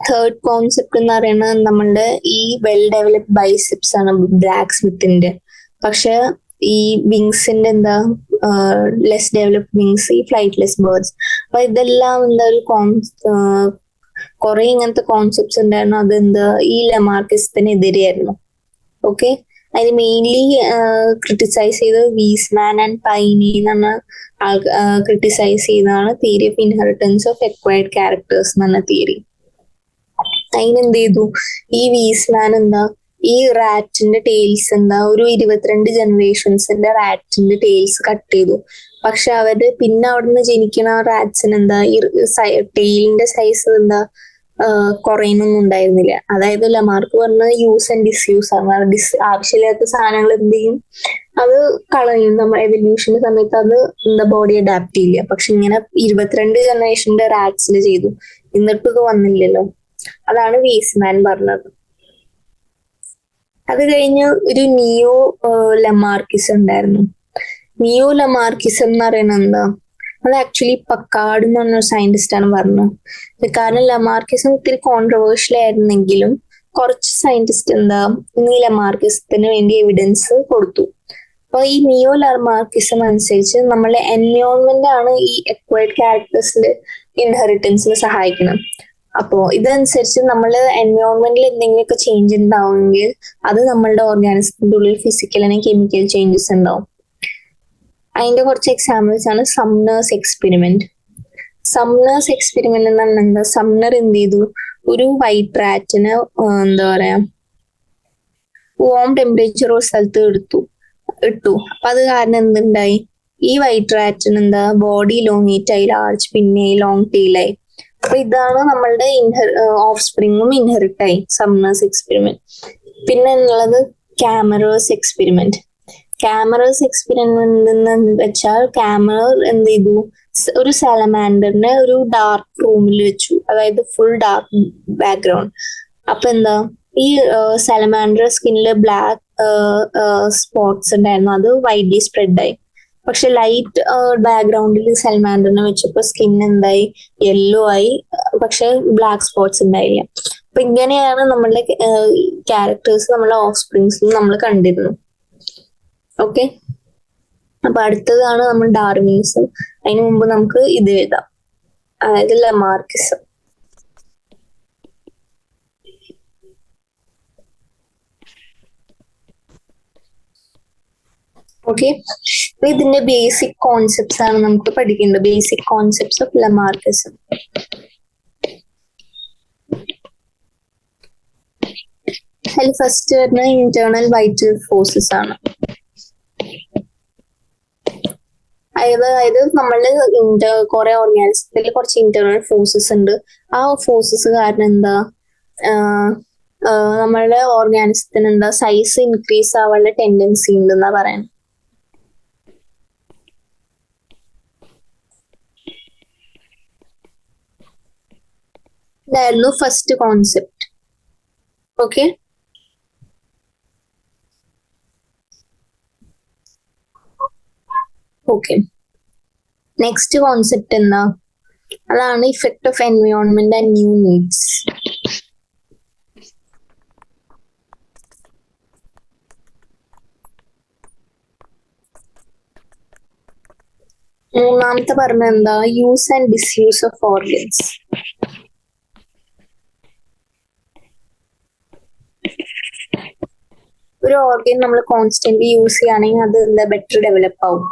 തേർഡ് കോൺസെപ്റ്റ് എന്ന് പറയുന്നത് നമ്മളുടെ ഈ വെൽ ഡെവലപ്ഡ് ബൈസെപ്സ് ആണ് ബ്ലാക്ക് സ്മിത്തിന്റെ. പക്ഷെ ഈ വിങ്സിന്റെ എന്താ, ലെസ് ഡെവലപ്ഡ് വിങ്സ് ഈ ഫ്ലൈറ്റ്ലെസ് ബേർഡ്സ്. അപ്പൊ ഇതെല്ലാം എന്താ ഒരു കുറെ ഇങ്ങനത്തെ കോൺസെപ്റ്റ്സ് ഉണ്ടായിരുന്നു. അതെന്താ, ഈ ലമാർക്കിസത്തിനെതിരെയായിരുന്നു. ഓക്കെ, അതിന് മെയിൻലി ക്രിട്ടിസൈസ് ചെയ്തത് വീസ്മാൻ ആൻഡ് പൈനി എന്നാണ് ക്രിട്ടിസൈസ് ചെയ്തതാണ് theory of inheritance of acquired characters എന്ന തിയറി. അതിനെന്ത് ചെയ്തു, ഈ വീസ്മാൻ എന്താ, ഈ റാറ്റിന്റെ ടെയിൽസ് എന്താ, ഒരു 22 ജനറേഷൻസിന്റെ റാറ്റിന്റെ ടെയിൽസ് കട്ട് ചെയ്തു. പക്ഷെ അവര് പിന്നെ അവിടുന്ന് ജനിക്കുന്ന റാറ്റ്സിന് എന്താ, ഈ ടെയിലിന്റെ സൈസ് എന്താ കുറയുന്നൊന്നും ഉണ്ടായിരുന്നില്ല. അതായത് ലമാർക്ക് പറഞ്ഞത് യൂസ് ആൻഡ് ഡിസ്യൂസ് ആണ്. ആവശ്യമില്ലാത്ത സാധനങ്ങൾ എന്ത് ചെയ്യും, അത് കളയും. നമ്മൾ എവല്യൂഷന്റെ സമയത്ത് അത് എന്താ ബോഡി അഡാപ്റ്റ് ചെയ്യില്ല. പക്ഷെ ഇങ്ങനെ 22 ജനറേഷന്റെ റാറ്റ്സിൽ ചെയ്തു, എന്നിട്ട് ഇത് വന്നില്ലല്ലോ. അതാണ് വീസ്മാൻ പറഞ്ഞത്. അത് കഴിഞ്ഞ് ഒരു നിയോ ലമാർക്കിസം ഉണ്ടായിരുന്നു. നിയോ ലമാർക്കിസം എന്ന് പറയുന്നത് എന്താ, അത് ആക്ച്വലി പക്കാർഡ് എന്ന് പറഞ്ഞ സയന്റിസ്റ്റ് ആണ് പറഞ്ഞത്. കാരണം ലമാർക്കിസം ഇത്തിരി കോൺട്രവേഴ്ഷ്യൽ ആയിരുന്നെങ്കിലും കുറച്ച് സയന്റിസ്റ്റ് എന്താ ഈ ലമാർക്കിസത്തിന് വേണ്ടി എവിഡൻസ് കൊടുത്തു. അപ്പൊ ഈ നിയോ ലമാർക്കിസം അനുസരിച്ച് നമ്മളെ എൻവയോൺമെന്റ് ആണ് ഈ എക്വയർഡ് ക്യാരക്ടേഴ്സിന്റെ ഇൻഹെറിറ്റൻസിന് സഹായിക്കണം. അപ്പോ ഇതനുസരിച്ച് നമ്മൾ എൻവയോൺമെന്റിൽ എന്തെങ്കിലുമൊക്കെ ചേഞ്ച് ഉണ്ടാവുമെങ്കിൽ അത് നമ്മളുടെ ഓർഗാനിസത്തിന്റെ ഉള്ളിൽ ഫിസിക്കൽ ആൻഡ് കെമിക്കൽ ചേഞ്ചസ് ഉണ്ടാവും. അതിന്റെ കുറച്ച് എക്സാമ്പിൾസ് ആണ് സംനേഴ്സ് എക്സ്പെരിമെന്റ്. സംനേഴ്സ് എക്സ്പെരിമെന്റ് എന്ന് പറഞ്ഞാൽ എന്താ, സംനർ എന്ത് ചെയ്തു, ഒരു വൈറ്റ് റാറ്റിന് എന്താ പറയാ വോം ടെമ്പറേച്ചർ ഒരു സ്ഥലത്ത് ഇട്ടു. അപ്പൊ അത് കാരണം എന്തുണ്ടായി, ഈ വൈറ്റ് റാറ്റിന് എന്താ ബോഡി ലോങ്ങേറ്റ് ആയി, ലാർജ് പിന്നെ ലോങ് ടെയിലായി. അപ്പൊ ഇതാണ് നമ്മളുടെ ഓഫ് സ്പ്രിങ്ങും ഇൻഹെറിറ്റ് ആയി, സംനേഴ്സ് എക്സ്പെരിമെന്റ്. പിന്നെ ഉള്ളത് കാമറേഴ്സ് എക്സ്പെരിമെന്റ്. കാമറേഴ്സ് എക്സ്പെരിമെന്റ് എന്ന് വെച്ചാൽ കാമറർ എന്ത് ചെയ്തു, ഒരു സാലമാൻഡറിനെ ഒരു ഡാർക്ക് റൂമിൽ വെച്ചു, അതായത് ഫുൾ ഡാർക്ക് ബാക്ക്ഗ്രൗണ്ട്. അപ്പൊ എന്താ, ഈ സാലമാൻഡർ സ്കിന്നില് ബ്ലാക്ക് സ്പോട്ട്സ് ഉണ്ടായിരുന്നു, അത് വൈഡ്ലി സ്പ്രെഡ് ആയി. പക്ഷെ ലൈറ്റ് ബാക്ക്ഗ്രൗണ്ടിൽ സാലമാൻഡറിനെ വെച്ചപ്പോ സ്കിൻ എന്തായി, യെല്ലോ ആയി, പക്ഷെ ബ്ലാക്ക് സ്പോട്ട്സ് ഉണ്ടായില്ല. അപ്പൊ ഇങ്ങനെയാണ് നമ്മളുടെ ക്യാരക്ടേഴ്സ് നമ്മളുടെ ഓഫ് സ്പ്രിങ്സിൽ നമ്മൾ കണ്ടിരുന്നു. ഓക്കെ, അപ്പൊ അടുത്തതാണ് നമ്മൾ ഡാർവിനിസം. അതിനു മുമ്പ് നമുക്ക് ഇത് എഴുതാം, അതായത് ലമാർക്കിസം. ഓക്കെ, ഇതിന്റെ ബേസിക് കോൺസെപ്റ്റ്സ് ആണ് നമുക്ക് പഠിക്കേണ്ടത്. Basic concepts of Lamarckism. അതിൽ ഫസ്റ്റ് വരുന്ന ഇന്റേണൽ വൈറ്റൽ ഫോഴ്സസ് ആണ്. അതായത് നമ്മളുടെ കുറെ ഓർഗാനിസത്തിൽ കുറച്ച് ഇന്റേണൽ ഫോഴ്സസ് ഉണ്ട്. ആ ഫോഴ്സസ് കാരണം എന്താ, നമ്മളുടെ ഓർഗാനിസത്തിന് എന്താ സൈസ് ഇൻക്രീസ് ആവാനുള്ള ടെൻഡൻസി ഉണ്ട് എന്നാ പറയുന്നത്. ഇതായിരുന്നു first concept. Okay, okay, next concept എന്താ, അതാണ് effect of environment and new needs. മൂന്നാമത്തെ പറഞ്ഞ എന്താ, use and disuse of organs. ഒരു ഓർഗൻ നമ്മൾ കോൺസ്റ്റന്റ്ലി യൂസ് ചെയ്യുകയാണെങ്കിൽ അത് എന്താ ബെറ്റർ ഡെവലപ്പ് ആവും.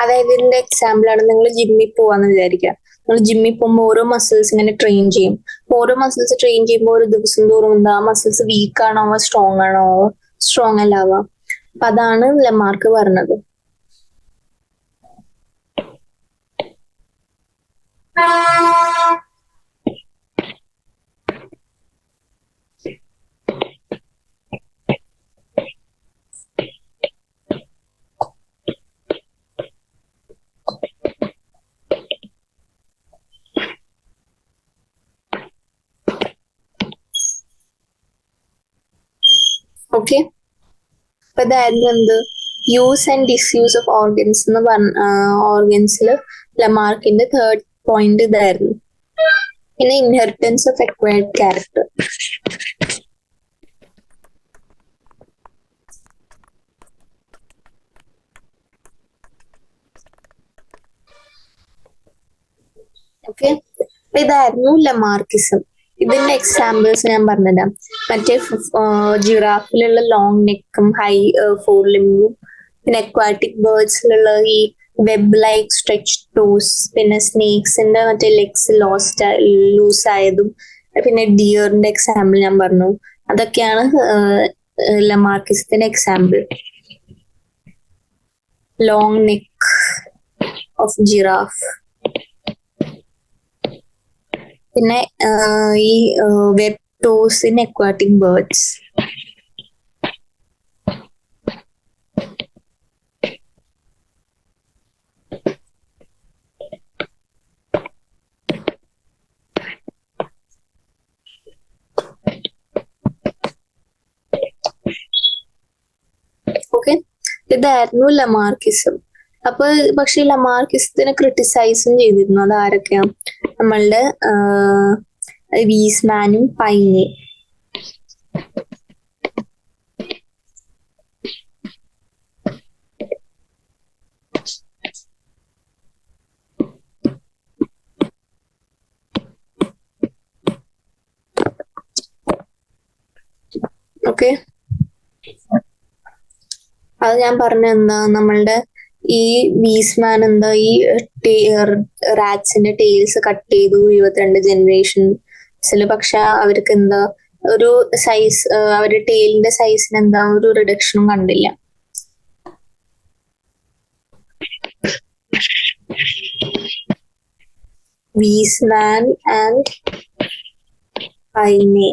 അതായത് ഇതിന്റെ എക്സാമ്പിൾ ആണ്, നിങ്ങൾ ജിമ്മിൽ പോവാന്ന് വിചാരിക്കുക. നിങ്ങൾ ജിമ്മിൽ പോകുമ്പോൾ ഓരോ മസിൽസ് ഇങ്ങനെ ട്രെയിൻ ചെയ്യും. ഓരോ മസിൽസ് ട്രെയിൻ ചെയ്യുമ്പോൾ ഒരു ദിവസം തോറും എന്താ മസിൽസ് വീക്ക് ആണോ സ്ട്രോങ് ആണോ, സ്ട്രോങ് അല്ലാവാം. അപ്പൊ അതാണ് ലെമാർക്ക് പറഞ്ഞത്. ഓക്കെ, അപ്പൊ ഇതായിരുന്നു എന്ത്, use and disuse of organs എന്ന് പറഞ്ഞ ഓർഗൻസിൽ ലെമാർക്കിന്റെ തേർഡ് പോയിന്റ് ഇതായിരുന്നു. പിന്നെ inheritance of acquired character. Okay, അപ്പൊ ഇതായിരുന്നു ലെമാർക്കിസം. ഇതിന്റെ എക്സാമ്പിൾസ് ഞാൻ പറഞ്ഞുതരാം. മറ്റേ ജിറാഫിലുള്ള ലോങ് നെക്കും ഹൈ ഫോർ ലിംബും, പിന്നെ അക്വാറ്റിക് ബേർഡ്സിലുള്ള ഈ വെബ് ലൈക്ക് സ്ട്രെച്ച് ടോസ്, പിന്നെ സ്നേക്സിന്റെ മറ്റേ ലെഗ്സ് ലൂസ് ആയതും, പിന്നെ ഡിയറിന്റെ എക്സാമ്പിൾ ഞാൻ പറഞ്ഞു. അതൊക്കെയാണ് ലെമാർക്കിസത്തിന്റെ example. Long neck of giraffe, പിന്നെ ഈ web toes in aquatic birds. Okay, ഇതായിരുന്നു ലെമാർക്കിസം. അപ്പൊ പക്ഷെ ലെമാർക്കിസത്തിനെ ക്രിട്ടിസൈസും ചെയ്തിരുന്നു. അത് ആരൊക്കെയാ, നമ്മളുടെ വീസ്മാനും പൈനെ. ഓക്കെ, അത് ഞാൻ പറഞ്ഞ എന്താ, നമ്മളുടെ ഈ വീസ്മാൻ എന്താ ഈ റാറ്റ്സിന്റെ ടെയിൽസ് കട്ട് ചെയ്തു 22 ജനറേഷൻസിൽ. പക്ഷെ അവർക്ക് എന്താ ഒരു സൈസ്, അവരുടെ ടെയിലിന്റെ സൈസിന് എന്താ ഒരു റിഡക്ഷനും കണ്ടില്ല. Weismann and Payne.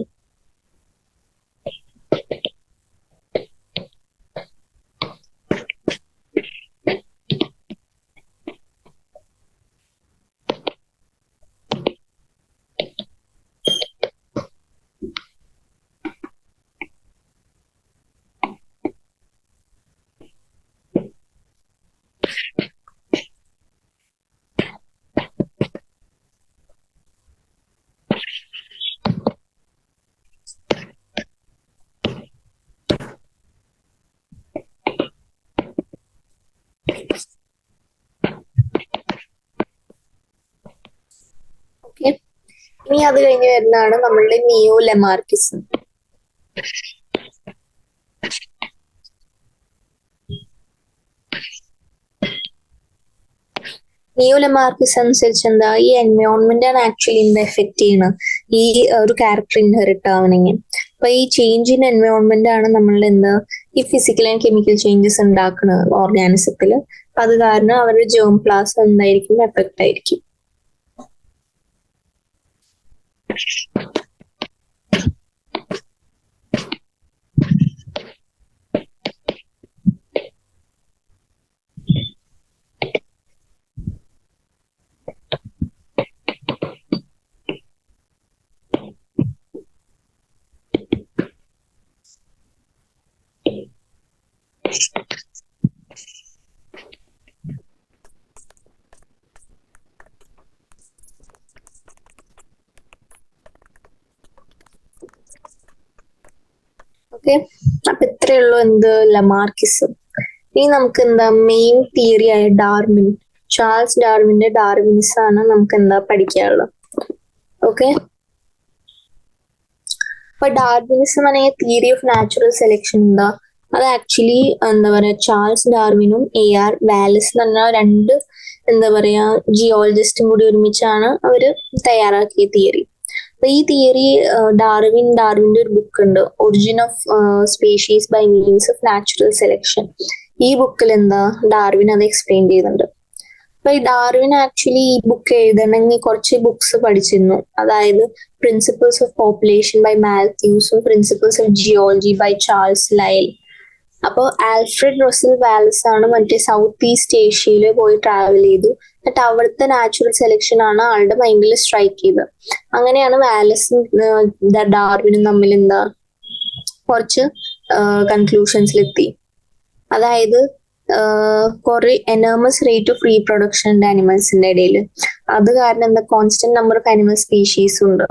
ഇനി അത് കഴിഞ്ഞ് വരുന്നതാണ് നമ്മളുടെ നിയോ ലെമാർക്കിസം. നിയോ ലെമാർക്കിസം അനുസരിച്ച് എന്താ, ഈ എൻവയോൺമെന്റ് ആണ് ആക്ച്വലി എന്താ എഫക്ട് ചെയ്യണം ഈ ഒരു ക്യാരക്ടർ ഇൻഹെറിറ്റ് ആവണമെങ്കിൽ. അപ്പൊ ഈ ചേഞ്ച് ഇൻ എൻവയോൺമെന്റ് ആണ് നമ്മളുടെ എന്താ ഈ ഫിസിക്കൽ ആൻഡ് കെമിക്കൽ ചേഞ്ചസ് ഉണ്ടാക്കുന്നത് ഓർഗാനിസത്തില്. അപ്പൊ അത് കാരണം അവരുടെ ജേം പ്ലാസം എന്തായിരിക്കും, എഫക്ട് ആയിരിക്കും. ഓക്കെ, അപ്പൊ ഇത്രയേ ഉള്ളൂ എന്ത് ലെമാർക്കിസം. ഇനി നമുക്ക് എന്താ മെയിൻ തിയറി ആയ ഡാർവിൻ, ചാൾസ് ഡാർവിന്റെ ഡാർവിനിസം ആണ് നമുക്ക് എന്താ പഠിക്കാനുള്ളത്. ഓക്കെ, അപ്പൊ ഡാർവിനിസം അല്ലെങ്കിൽ തിയറി ഓഫ് നാച്ചുറൽ സെലക്ഷൻ എന്താ, അത് ആക്ച്വലി എന്താ പറയാ ചാൾസ് ഡാർവിനും AR വാലസ് എന്ന് പറഞ്ഞ രണ്ട് എന്താ പറയാ ജിയോളജിസ്റ്റും കൂടി ഒരുമിച്ചാണ് അവര് തയ്യാറാക്കിയ തിയറി. അപ്പൊ ഈ തിയറി ഡാർവിന്റെ ഒരു ബുക്ക് ഉണ്ട്, origin of species by means of natural selection. ഈ ബുക്കിൽ എന്താ ഡാർവിൻ അത് എക്സ്പ്ലെയിൻ ചെയ്യുന്നുണ്ട്. അപ്പൊ ഈ ഡാർവിൻ ആക്ച്വലി ഈ ബുക്ക് എഴുതണമെങ്കിൽ കുറച്ച് ബുക്സ് പഠിച്ചിരുന്നു. അതായത് പ്രിൻസിപ്പിൾസ് ഓഫ് പോപ്പുലേഷൻ ബൈ മാത്യൂസും principles of geology by Charles Lyell. അപ്പോൾ ആൽഫ്രഡ് റസൽ വാലസ് ആണ് മറ്റേ സൗത്ത് ഈസ്റ്റ് ഏഷ്യയിൽ പോയി ട്രാവൽ ചെയ്തു. എന്നിട്ട് അവിടുത്തെ നാച്ചുറൽ സെലക്ഷൻ ആണ് ആളുടെ മൈൻഡിൽ സ്ട്രൈക്ക് ചെയ്തത്. അങ്ങനെയാണ് വാലസും ഡാർവിനും തമ്മിൽ എന്താ കുറച്ച് കൺക്ലൂഷൻസിലെത്തി. അതായത് കുറെ എനോമസ് റേറ്റ് ഓഫ് റീപ്രൊഡക്ഷൻ ഉണ്ട് ആനിമൽസിന്റെ ഇടയിൽ. അത് കാരണം എന്താ constant number of animal species ഉണ്ട്.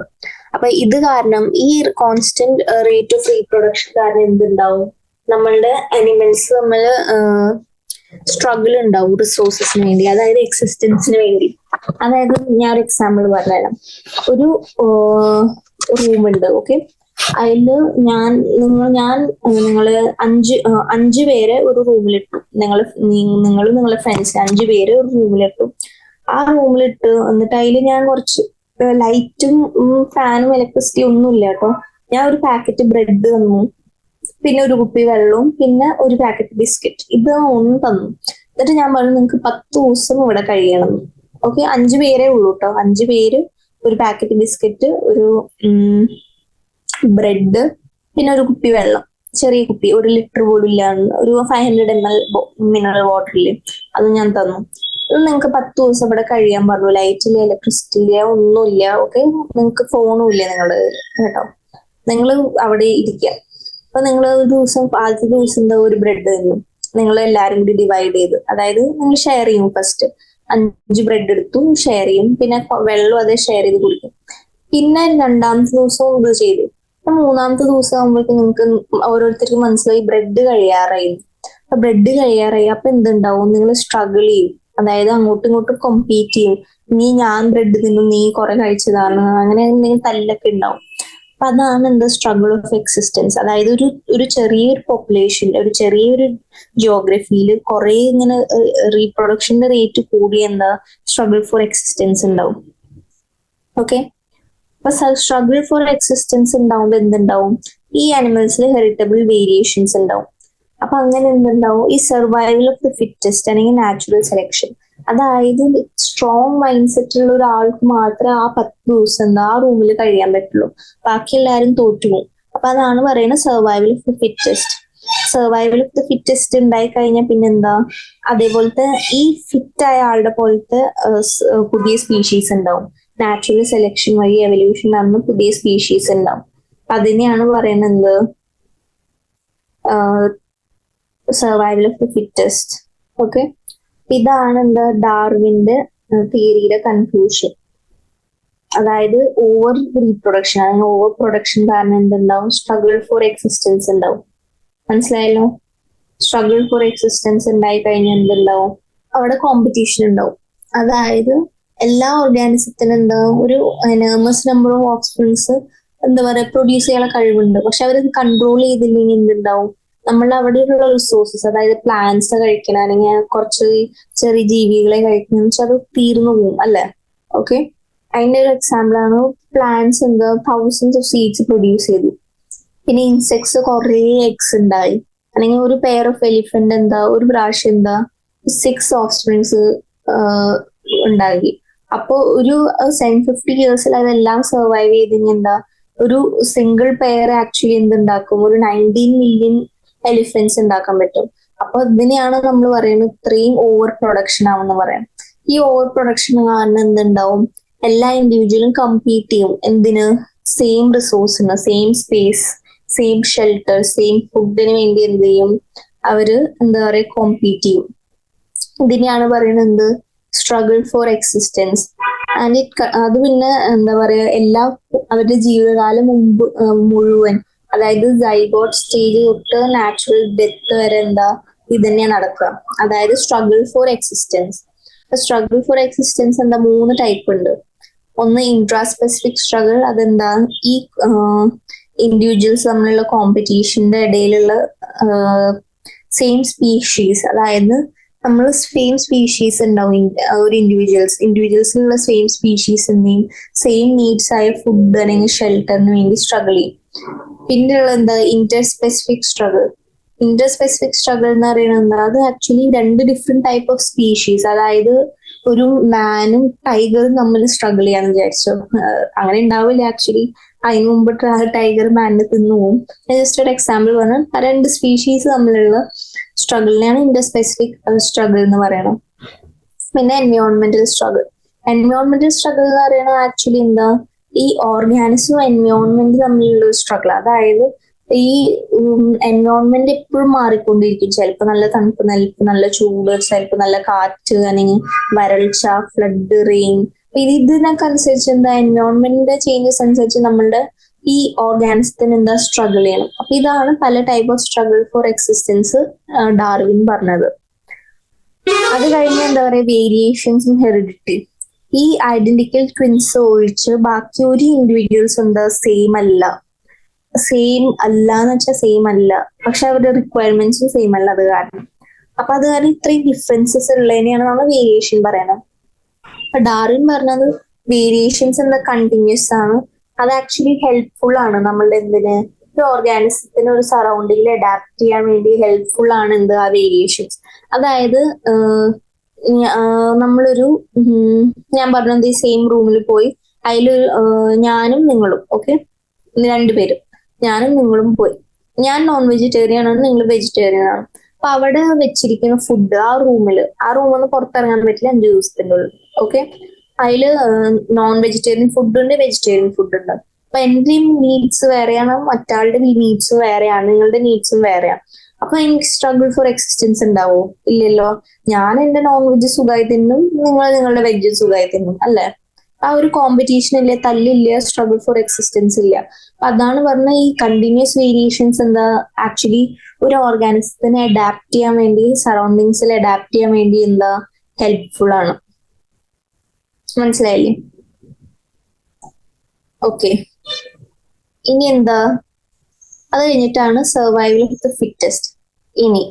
അപ്പൊ ഇത് കാരണം ഈ കോൺസ്റ്റന്റ് റേറ്റ് ഓഫ് റീപ്രൊഡക്ഷൻ കാരണം എന്തുണ്ടാവും, നമ്മളുടെ അനിമൽസ് തമ്മിൽ സ്ട്രഗിൾ ഉണ്ടാവും റിസോഴ്സസിന് വേണ്ടി, അതായത് എക്സിസ്റ്റൻസിന് വേണ്ടി. അതായത് ഞാൻ ഒരു എക്സാമ്പിൾ പറഞ്ഞുതരാം. ഒരു റൂം ഉണ്ട്, ഓക്കെ, അതില് നിങ്ങള് അഞ്ച് പേരെ ഒരു റൂമിലിട്ടു. നിങ്ങളുടെ ഫ്രണ്ട്സ് 5 പേര് ഒരു റൂമിലിട്ടു. ആ റൂമിലിട്ട് എന്നിട്ട് അതിൽ ഞാൻ കുറച്ച് ലൈറ്റും ഫാനും ഇലക്ട്രിസിറ്റി ഒന്നും ഇല്ല കേട്ടോ. ഞാൻ ഒരു പാക്കറ്റ് ബ്രെഡ് തന്നു, പിന്നെ ഒരു കുപ്പി വെള്ളവും, പിന്നെ ഒരു പാക്കറ്റ് ബിസ്ക്കറ്റ്, ഇത് ഒന്നും തന്നു. എന്നിട്ട് ഞാൻ പറഞ്ഞു നിങ്ങൾക്ക് 10 ദിവസം ഇവിടെ കഴിയണം. ഓക്കെ, 5 പേരേ ഉള്ളൂ കേട്ടോ. 5 പേര്, ഒരു പാക്കറ്റ് ബിസ്ക്കറ്റ്, ഒരു ബ്രെഡ്, പിന്നെ ഒരു കുപ്പി വെള്ളം, ചെറിയ കുപ്പി, 1 ലിറ്റർ പോലും ഇല്ല, ഒരു 500 ml മിനറൽ വാട്ടറില്, അത് ഞാൻ തന്നു. ഇത് നിങ്ങൾക്ക് 10 ദിവസം ഇവിടെ കഴിയാൻ പറഞ്ഞു. ലൈറ്റില്ല, ഇലക്ട്രിസിറ്റി ഇല്ല, ഒന്നുമില്ല. ഓക്കെ, നിങ്ങൾക്ക് ഫോണും ഇല്ല നിങ്ങളുടെ കേട്ടോ. നിങ്ങൾ അവിടെ ഇരിക്കുക. അപ്പൊ നിങ്ങൾ ഒരു ദിവസം, ആദ്യത്തെ ദിവസം എന്താ ഒരു ബ്രെഡ് തന്നു, നിങ്ങൾ എല്ലാരും കൂടി ഡിവൈഡ് ചെയ്ത്, അതായത് നിങ്ങൾ ഷെയർ ചെയ്യും. ഫസ്റ്റ് 5 ബ്രെഡ് എടുത്തു, ഷെയർ ചെയ്യും, പിന്നെ വെള്ളം അതേ ഷെയർ ചെയ്ത് കുടിക്കും. പിന്നെ 2ാമത്തെ ദിവസവും ഇത് ചെയ്തു. 3ാമത്തെ ദിവസം ആകുമ്പോഴേക്കും നിങ്ങൾക്ക് ഓരോരുത്തർക്കും മനസ്സിലായി ബ്രെഡ് കഴിയാറായി. അപ്പൊ ബ്രെഡ് കഴിയാറായി, അപ്പൊ എന്തുണ്ടാവും, നിങ്ങൾ സ്ട്രഗിൾ ചെയ്യും. അതായത് അങ്ങോട്ടും ഇങ്ങോട്ടും കോമ്പീറ്റ് ചെയ്യും. നീ ഞാൻ ബ്രെഡ് തിന്നു, നീ കുറെ കഴിച്ചതാണ്, അങ്ങനെ എന്തെങ്കിലും തല്ലൊക്കെ ഉണ്ടാവും. അപ്പൊ അതാണ് എന്താ സ്ട്രഗിൾ ഓഫ് എക്സിസ്റ്റൻസ്. അതായത് ഒരു ചെറിയൊരു പോപ്പുലേഷൻ, ഒരു ചെറിയൊരു ജിയോഗ്രഫിയിൽ കുറെ ഇങ്ങനെ റീപ്രൊഡക്ഷന്റെ റേറ്റ് കൂടി എന്താ സ്ട്രഗിൾ ഫോർ എക്സിസ്റ്റൻസ് ഉണ്ടാവും. ഓക്കെ, അപ്പൊ സ്ട്രഗിൾ ഫോർ എക്സിസ്റ്റൻസ് ഉണ്ടാവുമ്പോൾ എന്തുണ്ടാവും, ഈ ആനിമൽസിൽ ഹെറിറ്റബിൾ വേരിയേഷൻസ് ഉണ്ടാവും. അപ്പൊ അങ്ങനെ എന്തുണ്ടാവും, ഈ സർവൈവൽ ഓഫ് ദി ഫിറ്റസ്റ്റ് അല്ലെങ്കിൽ നാച്ചുറൽ സെലക്ഷൻ. അതായത് സ്ട്രോങ് മൈൻഡ് സെറ്റ് ഉള്ള ഒരാൾക്ക് മാത്രമേ ആ 10 ദിവസം എന്താ ആ റൂമിൽ കഴിയാൻ പറ്റുള്ളൂ. ബാക്കി എല്ലാവരും തോറ്റുപോകും. അപ്പൊ അതാണ് പറയുന്നത് survival of the fittest. Survival of the fittest ഉണ്ടായി കഴിഞ്ഞാൽ പിന്നെന്താ, അതേപോലത്തെ ഈ ഫിറ്റ് ആയ ആളുടെ പോലത്തെ പുതിയ സ്പീഷീസ് ഉണ്ടാവും. നാച്ചുറൽ സെലക്ഷൻ വഴി എവല്യൂഷൻ നടന്ന് പുതിയ സ്പീഷീസ് ഉണ്ടാവും. അതിനെയാണ് പറയുന്നത് survival of the fittest. Okay, ഇതാണ് എന്താ ഡാർവിന്റെ തിയറിയുടെ കൺക്ലൂഷൻ. അതായത് ഓവർ റീപ്രൊഡക്ഷൻ, അല്ലെങ്കിൽ ഓവർ പ്രൊഡക്ഷൻ കാരണം എന്തുണ്ടാവും, സ്ട്രഗിൾ ഫോർ എക്സിസ്റ്റൻസ് ഉണ്ടാവും. മനസ്സിലായല്ലോ? സ്ട്രഗിൾ ഫോർ എക്സിസ്റ്റൻസ് ഉണ്ടായി കഴിഞ്ഞാൽ എന്തുണ്ടാവും, അവിടെ കോമ്പറ്റീഷൻ ഉണ്ടാവും. അതായത് എല്ലാ ഓർഗാനിസത്തിനും എന്താ ഒരു എനർമസ് നമ്പർ ഓഫ് ഓഫ്സ്പ്രിങ്സ് എന്താ പറയാ പ്രൊഡ്യൂസ് ചെയ്യാനുള്ള കഴിവുണ്ട്. പക്ഷെ അവർ കൺട്രോൾ ചെയ്തില്ലെങ്കിൽ എന്തുണ്ടാവും, നമ്മൾ അവിടെയുള്ള റിസോഴ്സസ്, അതായത് പ്ലാന്റ്സ് കഴിക്കണം അല്ലെങ്കിൽ കുറച്ച് ചെറിയ ജീവികളെ കഴിക്കണം വെച്ചാൽ അത് തീർന്നു പോകും അല്ലെ. ഓക്കെ, അതിന്റെ ഒരു എക്സാമ്പിൾ ആണ് പ്ലാന്റ്സ് എന്താ തൗസൻഡ്സ് ഓഫ് സീഡ്സ് പ്രൊഡ്യൂസ് ചെയ്തു. പിന്നെ ഇൻസെക്ട്സ് കുറേ എഗ്സ് ഉണ്ടായി, അല്ലെങ്കിൽ ഒരു പെയർ ഓഫ് എലിഫന്റ് എന്താ ഒരു പ്രാവശ്യം എന്താ 6 ഓഫ്സ്പ്രിങ്സ് ഉണ്ടാക്കി. അപ്പോ ഒരു 750 years അതെല്ലാം സർവൈവ് ചെയ്തെങ്കിൽ എന്താ ഒരു സിംഗിൾ പെയർ ആക്ച്വലി എന്തുണ്ടാക്കും, ഒരു 19 million എലിഫന്റ്സ് ഉണ്ടാക്കാൻ പറ്റും. അപ്പൊ ഇതിനെയാണ് നമ്മൾ പറയുന്നത് ഇത്രയും ഓവർ പ്രൊഡക്ഷൻ ആണെന്ന് പറയാം. ഈ ഓവർ പ്രൊഡക്ഷൻ കാരണം എന്തുണ്ടാവും, എല്ലാ ഇൻഡിവിജ്വലും കമ്പീറ്റ് ചെയ്യും. എന്തിന്? സെയിം റിസോഴ്സിന്, same space, same shelter, same ഫുഡിന് വേണ്ടി എന്ത് ചെയ്യും, അവര് എന്താ പറയാ കോമ്പീറ്റ് ചെയ്യും. ഇതിനെയാണ് പറയുന്നത് സ്ട്രഗിൾ ഫോർ എക്സിസ്റ്റൻസ്. ആൻഡ് അത് പിന്നെ എന്താ പറയാ എല്ലാ അവരുടെ ജീവിതകാലം മുഴുവൻ, അതായത് സൈഗോട്ട് സ്റ്റേജ് തൊട്ട് നാച്ചുറൽ ഡെത്ത് വരെ എന്താ ഇതന്നെ നടക്കുക. അതായത് struggle for existence. Struggle for existence എന്താ 3 ടൈപ്പ് ഉണ്ട്. ഒന്ന് ഇൻട്രാസ്പെസിഫിക് സ്ട്രഗിൾ, അതെന്താ ഈ ഇൻഡിവിജ്വൽസ് തമ്മിലുള്ള കോമ്പറ്റീഷന്റെ ഇടയിലുള്ള സെയിം സ്പീഷീസ്, അതായത് നമ്മൾ സെയിം സ്പീഷീസ് ഉണ്ടാവും ഒരു ഇൻഡിവിജ്വൽസിലുള്ള സെയിം സ്പീഷീസിന്റെയും സെയിം നീഡ്സ് ആയ ഫുഡ് അല്ലെങ്കിൽ ഷെൽട്ടറിന് വേണ്ടി സ്ട്രഗിൾ ചെയ്യും. പിന്നെയുള്ള എന്താ ഇന്റർസ്പെസിഫിക് സ്ട്രഗിൾ. ഇന്റർസ്പെസിഫിക് സ്ട്രഗിൾ എന്ന് പറയുന്നത് എന്താ, അത് actually 2 different type of species, അതായത് ഒരു മാനും ടൈഗറും തമ്മിൽ സ്ട്രഗിൾ ചെയ്യാന്ന് വിചാരിച്ചു. അങ്ങനെ ഉണ്ടാവില്ല ആക്ച്വലി, അതിന് മുമ്പ് ടൈഗർ മാനിനെ തിന്നു പോകും. ജസ്റ്റ് ഒരു എക്സാമ്പിൾ പറഞ്ഞാൽ 2 സ്പീഷീസ് തമ്മിലുള്ള സ്ട്രഗിളിനെയാണ് ഇന്റർസ്പെസിഫിക് സ്ട്രഗിൾ എന്ന് പറയണം. പിന്നെ എൻവയോൺമെന്റൽ സ്ട്രഗിൾ. എൻവയോൺമെന്റൽ സ്ട്രഗിൾ എന്ന് പറയുന്നത് ആക്ച്വലി എന്താ, ഈ ഓർഗാനിസും എൻവയോൺമെന്റ് തമ്മിലുള്ള സ്ട്രഗിൾ. അതായത് ഈ എൻവയോൺമെന്റ് എപ്പോഴും മാറിക്കൊണ്ടിരിക്കും. ചിലപ്പോൾ നല്ല തണുപ്പ്, നല്ല ചൂട്, ചിലപ്പോൾ നല്ല കാറ്റ്, അല്ലെങ്കിൽ വരൾച്ച, ഫ്ലഡ്, റെയിൻ. ഇതിനൊക്കെ അനുസരിച്ച് എന്താ എൻവയോൺമെന്റിന്റെ ചേഞ്ചസ് അനുസരിച്ച് നമ്മളുടെ ഈ ഓർഗാനിസത്തിന് എന്താ സ്ട്രഗിൾ ചെയ്യണം. അപ്പൊ ഇതാണ് പല type of struggle for existence Darwin പറഞ്ഞത്. അത് കഴിഞ്ഞ് എന്താ പറയാ വേരിയേഷൻസ് ഇൻ ഹെറിഡിറ്റി. ഈ ഐഡന്റിക്കൽ ട്വിൻസ് ഒഴിച്ച് ബാക്കി ഒരു ഇൻഡിവിജ്വൽസ് എന്താ സെയിം അല്ല എന്ന് വെച്ചാൽ സെയിം അല്ല, പക്ഷെ അവരുടെ റിക്വയർമെന്റ്സും സെയിം അല്ല. അത് കാരണം ഇത്രയും ഡിഫറൻസസ് ഉള്ളതിനെയാണ് നമ്മൾ വേരിയേഷൻ പറയണത്. അപ്പൊ ഡാർവിൻ പറഞ്ഞത് വേരിയേഷൻസ് എന്താ കണ്ടിന്യൂസ് ആണ്, അത് ആക്ച്വലി ഹെൽപ്ഫുൾ ആണ് നമ്മളുടെ എന്തിന്, ഒരു ഓർഗാനിസത്തിന് ഒരു സറൗണ്ടിങ്ങിൽ അഡാപ്റ്റ് ചെയ്യാൻ വേണ്ടി ഹെൽപ്ഫുൾ ആണ് എന്ത് ആ വേരിയേഷൻസ്. അതായത് നമ്മളൊരു ഞാൻ പറഞ്ഞത് ഈ സെയിം റൂമിൽ പോയി, അതിലൊരു ഞാനും നിങ്ങളും, ഓക്കെ 2 പേരും, ഞാനും നിങ്ങളും പോയി. ഞാൻ നോൺ വെജിറ്റേറിയൻ ആണ്, നിങ്ങൾ വെജിറ്റേറിയൻ ആണ്. അപ്പൊ അവിടെ വെച്ചിരിക്കുന്ന ഫുഡ് ആ റൂമിൽ നിന്ന് പുറത്തിറങ്ങാൻ പറ്റില്ല 5 ദിവസത്തിന്റെ ഉള്ളിൽ. ഓക്കെ, അതില് നോൺ വെജിറ്റേറിയൻ ഫുഡ് ഉണ്ട്, വെജിറ്റേറിയൻ ഫുഡ് ഉണ്ട്. അപ്പൊ എന്റെയും നീഡ്സ് വേറെയാണ്, മറ്റാളുടെ നീഡ്സ് വേറെയാണ്, നിങ്ങളുടെ നീഡ്സും വേറെയാണ്. അപ്പൊ എനിക്ക് സ്ട്രഗിൾ ഫോർ എക്സിസ്റ്റൻസ് ഉണ്ടാവോ? ഇല്ലല്ലോ. ഞാൻ എന്റെ നോൺ വെജ് സുഖമായി തിന്നും, നിങ്ങൾ നിങ്ങളുടെ വെജ് സുഖമായി തിന്നും അല്ലെ. ആ ഒരു കോമ്പറ്റീഷൻ ഇല്ല, തല്ലില്ല, സ്ട്രഗിൾ ഫോർ എക്സിസ്റ്റൻസ് ഇല്ല. അപ്പൊ അതാണ് പറഞ്ഞ ഈ കണ്ടിന്യൂസ് വേരിയേഷൻസ് എന്താ ആക്ച്വലി ഒരു ഓർഗാനിസത്തിനെ അഡാപ്റ്റ് ചെയ്യാൻ വേണ്ടി, സറൗണ്ടിങ്സിൽ അഡാപ്റ്റ് ചെയ്യാൻ വേണ്ടി എന്താ ഹെൽപ്ഫുൾ ആണ്. മനസ്സിലായില്ലേ? ഓക്കെ, ഇനി എന്താ, അത് കഴിഞ്ഞിട്ടാണ് സർവൈവൽ ഓഫ് ദ ഫിറ്റസ്റ്റ്. ഇനി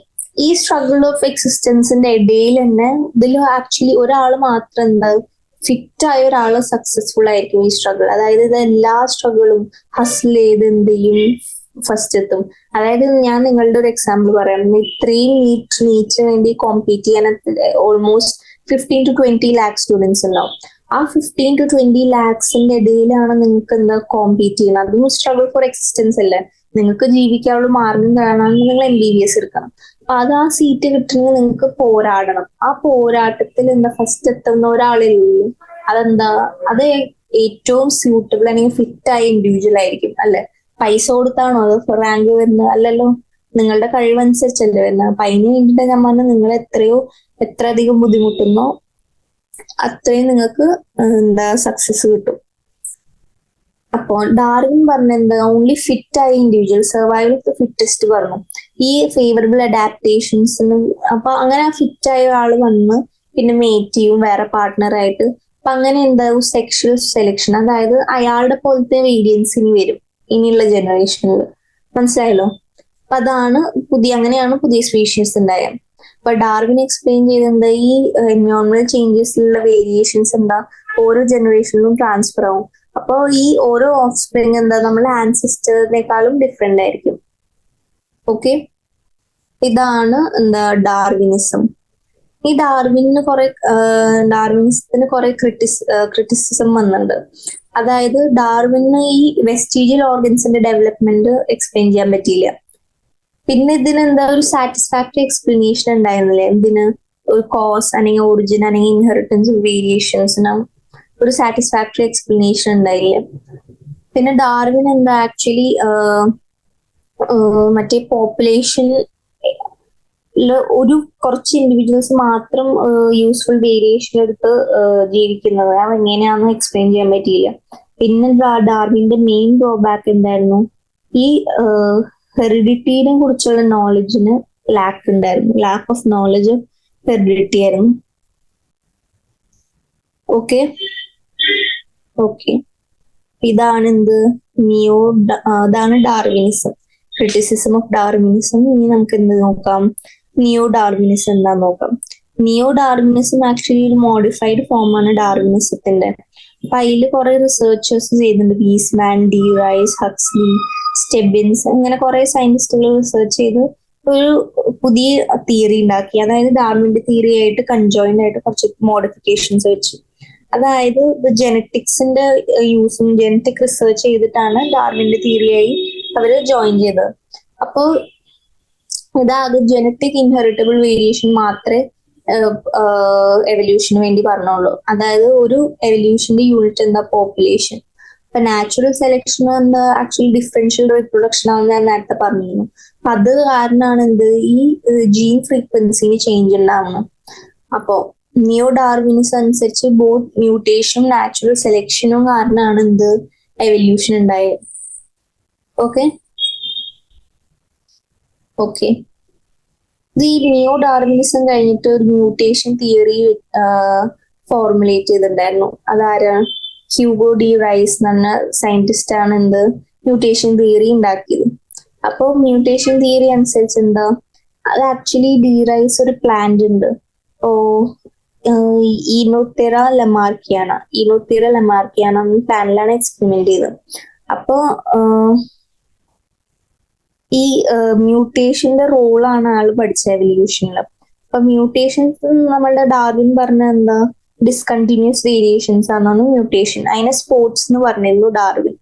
ഈ സ്ട്രഗിൾ ഓഫ് എക്സിസ്റ്റൻസിന്റെ ഇടയിൽ തന്നെ ഇതിൽ ആക്ച്വലി ഒരാൾ മാത്രം എന്താ ഫിറ്റ് ആയ ഒരാള് സക്സസ്ഫുൾ ആയിരിക്കും ഈ സ്ട്രഗിൾ. അതായത് ഇത് എല്ലാ സ്ട്രഗിളും ഹസിൽ ചെയ്ത് എന്ത് ചെയ്യും, ഫസ്റ്റ് എത്തും. അതായത് ഞാൻ നിങ്ങളുടെ ഒരു എക്സാമ്പിൾ പറയാം. ഇത്രയും നീറ്റിന് വേണ്ടി കോമ്പീറ്റ് ചെയ്യാൻ ഓൾമോസ്റ്റ് 15 to 20 lakh സ്റ്റുഡൻസ് ഉണ്ടാവും. ആ 15 to 20 lakhsന്റെ ഇടയിലാണ് നിങ്ങൾക്ക് എന്താ കോമ്പീറ്റ് ചെയ്യണം. അതും സ്ട്രഗിൾ ഫോർ എക്സിസ്റ്റൻസ് അല്ലേ. നിങ്ങൾക്ക് ജീവിക്കാനുള്ള മാർഗം കാണാമെങ്കിൽ നിങ്ങൾ MBBS എടുക്കണം. അപ്പൊ അത് ആ സീറ്റ് കിട്ടണമെങ്കിൽ നിങ്ങൾക്ക് പോരാടണം. ആ പോരാട്ടത്തിൽ എന്താ ഫസ്റ്റ് എത്തുന്ന ഒരാളേ ഉള്ളൂ. അതെന്താ, അത് ഏറ്റവും സ്യൂട്ടബിൾ അല്ലെങ്കിൽ ഫിറ്റ് ആയ ഇൻഡിവിജ്വൽ ആയിരിക്കും അല്ലെ. പൈസ കൊടുത്താണോ അത് റാങ്ക് വരുന്നത്? അല്ലല്ലോ, നിങ്ങളുടെ കഴിവനുസരിച്ചല്ലേ വരുന്നത്. അപ്പൊ അതിന് വേണ്ടിയിട്ട് ഞാൻ പറഞ്ഞത്, നിങ്ങൾ എത്ര അധികം ബുദ്ധിമുട്ടുന്നോ അത്രയും നിങ്ങൾക്ക് എന്താ സക്സസ് കിട്ടും. അപ്പോൾ ഡാർവിൻ പറഞ്ഞ എന്താ, ഓൺലി ഫിറ്റ് ആയ individual, survival of the fittest പറഞ്ഞു. ഈ ഫേവറബിൾ അഡാപ്റ്റേഷൻസിന് അപ്പൊ അങ്ങനെ ഫിറ്റ് ആയ ആള് വന്ന് പിന്നെ മേറ്റ് ചെയ്യും വേറെ പാർട്ട്ണറായിട്ട്. അപ്പൊ അങ്ങനെ എന്താവും സെക്ഷൽ സെലക്ഷൻ, അതായത് അയാളുടെ പോലത്തെ വേരിയൻസ് ഇനി വരും ഇനിയുള്ള ജനറേഷനിൽ. മനസ്സിലായല്ലോ? അപ്പൊ അതാണ് അങ്ങനെയാണ് പുതിയ സ്പീഷീസ് ഉണ്ടായത്. അപ്പൊ ഡാർവിൻ എക്സ്പ്ലെയിൻ ചെയ്തെന്താ, ഈ എൻവയോൺമെന്റൽ ചേഞ്ചസിലുള്ള വേരിയേഷൻസ് എന്താ ഓരോ ജനറേഷനിലും ട്രാൻസ്ഫർ ആവും. അപ്പോൾ ഈ ഓരോ ഓഫ് സ്പ്രിങ് എന്താ നമ്മളെ ആൻസിസ്റ്ററിനേക്കാളും ഡിഫറെന്റ് ആയിരിക്കും. ഓക്കെ, ഇതാണ് എന്താ ഡാർവിനിസം. ഈ ഡാർവിനിസത്തിന് കുറെ ക്രിറ്റിസിസം വന്നിട്ടുണ്ട്. അതായത് ഡാർവിന് ഈ വെസ്റ്റീജിയൽ ഓർഗൻസിന്റെ ഡെവലപ്മെന്റ് എക്സ്പ്ലെയിൻ ചെയ്യാൻ പറ്റിയില്ല. പിന്നെ ഇതിന് എന്താ ഒരു സാറ്റിസ്ഫാക്ടറി എക്സ്പ്ലനേഷൻ ഉണ്ടായിരുന്നില്ല. എന്തിന് ഒരു കോസ് അല്ലെങ്കിൽ ഒറിജിൻ അല്ലെങ്കിൽ ഇൻഹെറിറ്റൻസ് വേരിയേഷൻസിന് ഒരു സാറ്റിസ്ഫാക്ടറി എക്സ്പ്ലനേഷൻ ഉണ്ടായില്ല. പിന്നെ ഡാർവിൻ എന്താ ആക്ച്വലി മറ്റേ പോപ്പുലേഷൻ ഒരു കുറച്ച് ഇൻഡിവിജ്വൽസ് മാത്രം യൂസ്ഫുൾ വേരിയേഷൻ എടുത്ത് ജീവിക്കുന്നത്, അതെങ്ങനെയാണെന്ന് എക്സ്പ്ലെയിൻ ചെയ്യാൻ പറ്റിയില്ല. പിന്നെ ഡാർവിന്റെ മെയിൻ ഡ്രോബാക്ക് എന്തായിരുന്നു, ഈ ഹെറിഡിറ്റിനെ കുറിച്ചുള്ള നോളജിന് ലാക്ക് ഓഫ് നോളജ് ഹെറിഡിറ്റി ആയിരുന്നു. ഓക്കെ, ഇതാണ് ഇതാണ് ഡാർവിനിസം, ക്രിറ്റിസിസം ഓഫ് ഡാർവിനിസം. ഇനി നമുക്ക് എന്ത് നോക്കാം, നിയോ ഡാർവിനിസം എന്താന്ന് നോക്കാം. നിയോ ഡാർവിനിസം ആക്ച്വലി ഒരു മോഡിഫൈഡ് ഫോമാണ് ഡാർവിനിസത്തിന്റെ. അപ്പൊ അതിൽ കുറെ റിസർച്ചേഴ്സ് ചെയ്യുന്നുണ്ട്. വീസ്മാൻ, ഡി റൈസ്, ഹക്സ്ലി, സ്റ്റെബിൻസ്, അങ്ങനെ കുറെ സയന്റിസ്റ്റുകൾ റിസർച്ച് ചെയ്ത് ഒരു പുതിയ തിയറി ഉണ്ടാക്കി. അതായത് ഡാർവിന്റെ തിയറി ആയിട്ട് കൺജോയിന്റ് ആയിട്ട് കുറച്ച് മോഡിഫിക്കേഷൻസ് വെച്ചു. അതായത് ജെനറ്റിക്സിന്റെ യൂസും ജെനറ്റിക് റിസർച്ച് ചെയ്തിട്ടാണ് ഡാർവിന്റെ തിയറിയായി അവര് ജോയിൻ ചെയ്തത്. അപ്പോൾ ഇതാകെ ജെനറ്റിക് ഇൻഹെറിറ്റബിൾ വേരിയേഷൻ മാത്രമേ എവല്യൂഷന് വേണ്ടി പറഞ്ഞുള്ളൂ. അതായത് ഒരു എവല്യൂഷന്റെ യൂണിറ്റ് എന്താ, പോപ്പുലേഷൻ. ഇപ്പൊ നാച്ചുറൽ സെലക്ഷൻ എന്താ ആക്ച്വലി ഡിഫറൻഷ്യൽ റീപ്രൊഡക്ഷൻ ആണെന്ന് ഞാൻ നേരത്തെ പറഞ്ഞിരുന്നു. അപ്പൊ അത് കാരണമാണ് ഈ ജീൻ ഫ്രീക്വൻസിന് ചേഞ്ച് ഉണ്ടാവുന്നത്. അപ്പോ നിയോ ഡാർവിനിസം അനുസരിച്ച് ബോത്ത് മ്യൂട്ടേഷനും നാച്ചുറൽ സെലക്ഷനും കാരണമാണ് എവല്യൂഷൻ ഉണ്ടായത്. ഓക്കെ, ഈ നിയോ ഡാർവിനിസം കഴിഞ്ഞിട്ട് ഒരു മ്യൂട്ടേഷൻ തിയറി ഫോർമുലേറ്റ് ചെയ്തിട്ടുണ്ടായിരുന്നു. അതാരാണ്, ഹ്യൂഗോ ഡി റൈസ് എന്ന് പറഞ്ഞ സയന്റിസ്റ്റ് ആണ് മ്യൂട്ടേഷൻ തിയറി ഉണ്ടാക്കിയത്. അപ്പോൾ മ്യൂട്ടേഷൻ തിയറി അനുസരിച്ച് അത് ആക്ച്വലി ഡി റൈസ് ഒരു പ്ലാന്റ് ഉണ്ട്, ഈനോതെറ ലമാർക്കിയാന എന്ന പ്ലാന്റിലാണ് എക്സ്പെരിമെന്റ് ചെയ്തത്. അപ്പോ ഈ മ്യൂട്ടേഷന്റെ റോളാണ് ആള് പഠിച്ചത് എവല്യൂഷനിൽ. അപ്പൊ മ്യൂട്ടേഷൻസ് നമ്മളുടെ ഡാർവിൻ പറഞ്ഞ ഡിസ്കണ്ടിന്യൂസ് വേരിയേഷൻസ് ആണെന്നാണ് മ്യൂട്ടേഷൻ. അതിനെ സ്പോർട്സ് എന്ന് പറഞ്ഞിരുന്നു ഡാർവിൻ.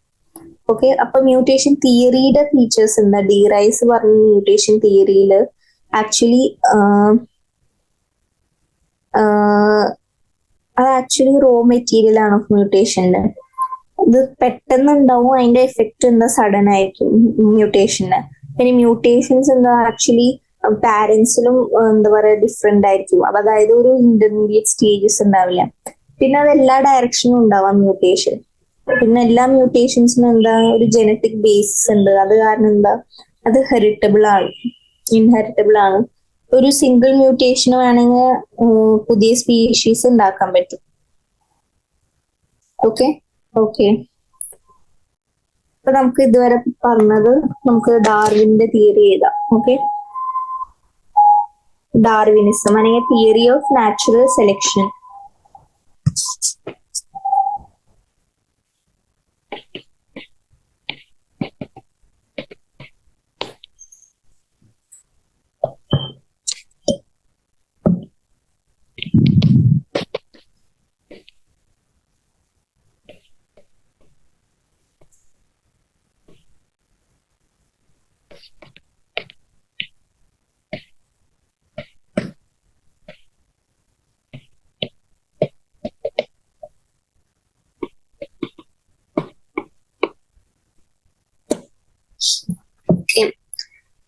ഓക്കെ, അപ്പൊ മ്യൂട്ടേഷൻ തിയറിയുടെ ഫീച്ചേഴ്സ് എന്താ, ഡി റൈസ് പറഞ്ഞ മ്യൂട്ടേഷൻ തിയറിയിൽ ആക്ച്വലി അത് ആക്ച്വലി റോ മെറ്റീരിയൽ ആണ് ഓഫ് മ്യൂട്ടേഷന്റെ. ഇത് പെട്ടെന്ന് ഉണ്ടാവും, അതിന്റെ എഫക്റ്റ് സഡൻ ആയിരിക്കും മ്യൂട്ടേഷന്. പിന്നെ മ്യൂട്ടേഷൻസ് ആക്ച്വലി പാരന്റ്സിലും ഡിഫറെന്റ് ആയിരിക്കും. അപ്പൊ അതായത് ഒരു ഇന്റർമീഡിയറ്റ് സ്റ്റേജസ് ഉണ്ടാവില്ല. പിന്നെ അത് എല്ലാ ഡയറക്ഷനും ഉണ്ടാവാം മ്യൂട്ടേഷൻ. പിന്നെ എല്ലാ മ്യൂട്ടേഷൻസിനും ഒരു ജനറ്റിക് ബേസിസ് ഉണ്ട്. അത് കാരണം അത് ഇൻഹെറിറ്റബിൾ ആണ്. ഒരു സിംഗിൾ മ്യൂട്ടേഷന് വേണമെങ്കിൽ പുതിയ സ്പീഷീസ് ഉണ്ടാക്കാൻ പറ്റും. ഓക്കെ, അപ്പൊ നമുക്ക് ഇതുവരെ പറഞ്ഞത് നമുക്ക് ഡാർവിന്റെ തിയറി എഴുതാം. ഓക്കെ, ഡാർവിനിസം അല്ലെങ്കിൽ തിയറി ഓഫ് നാച്ചുറൽ സെലക്ഷൻ.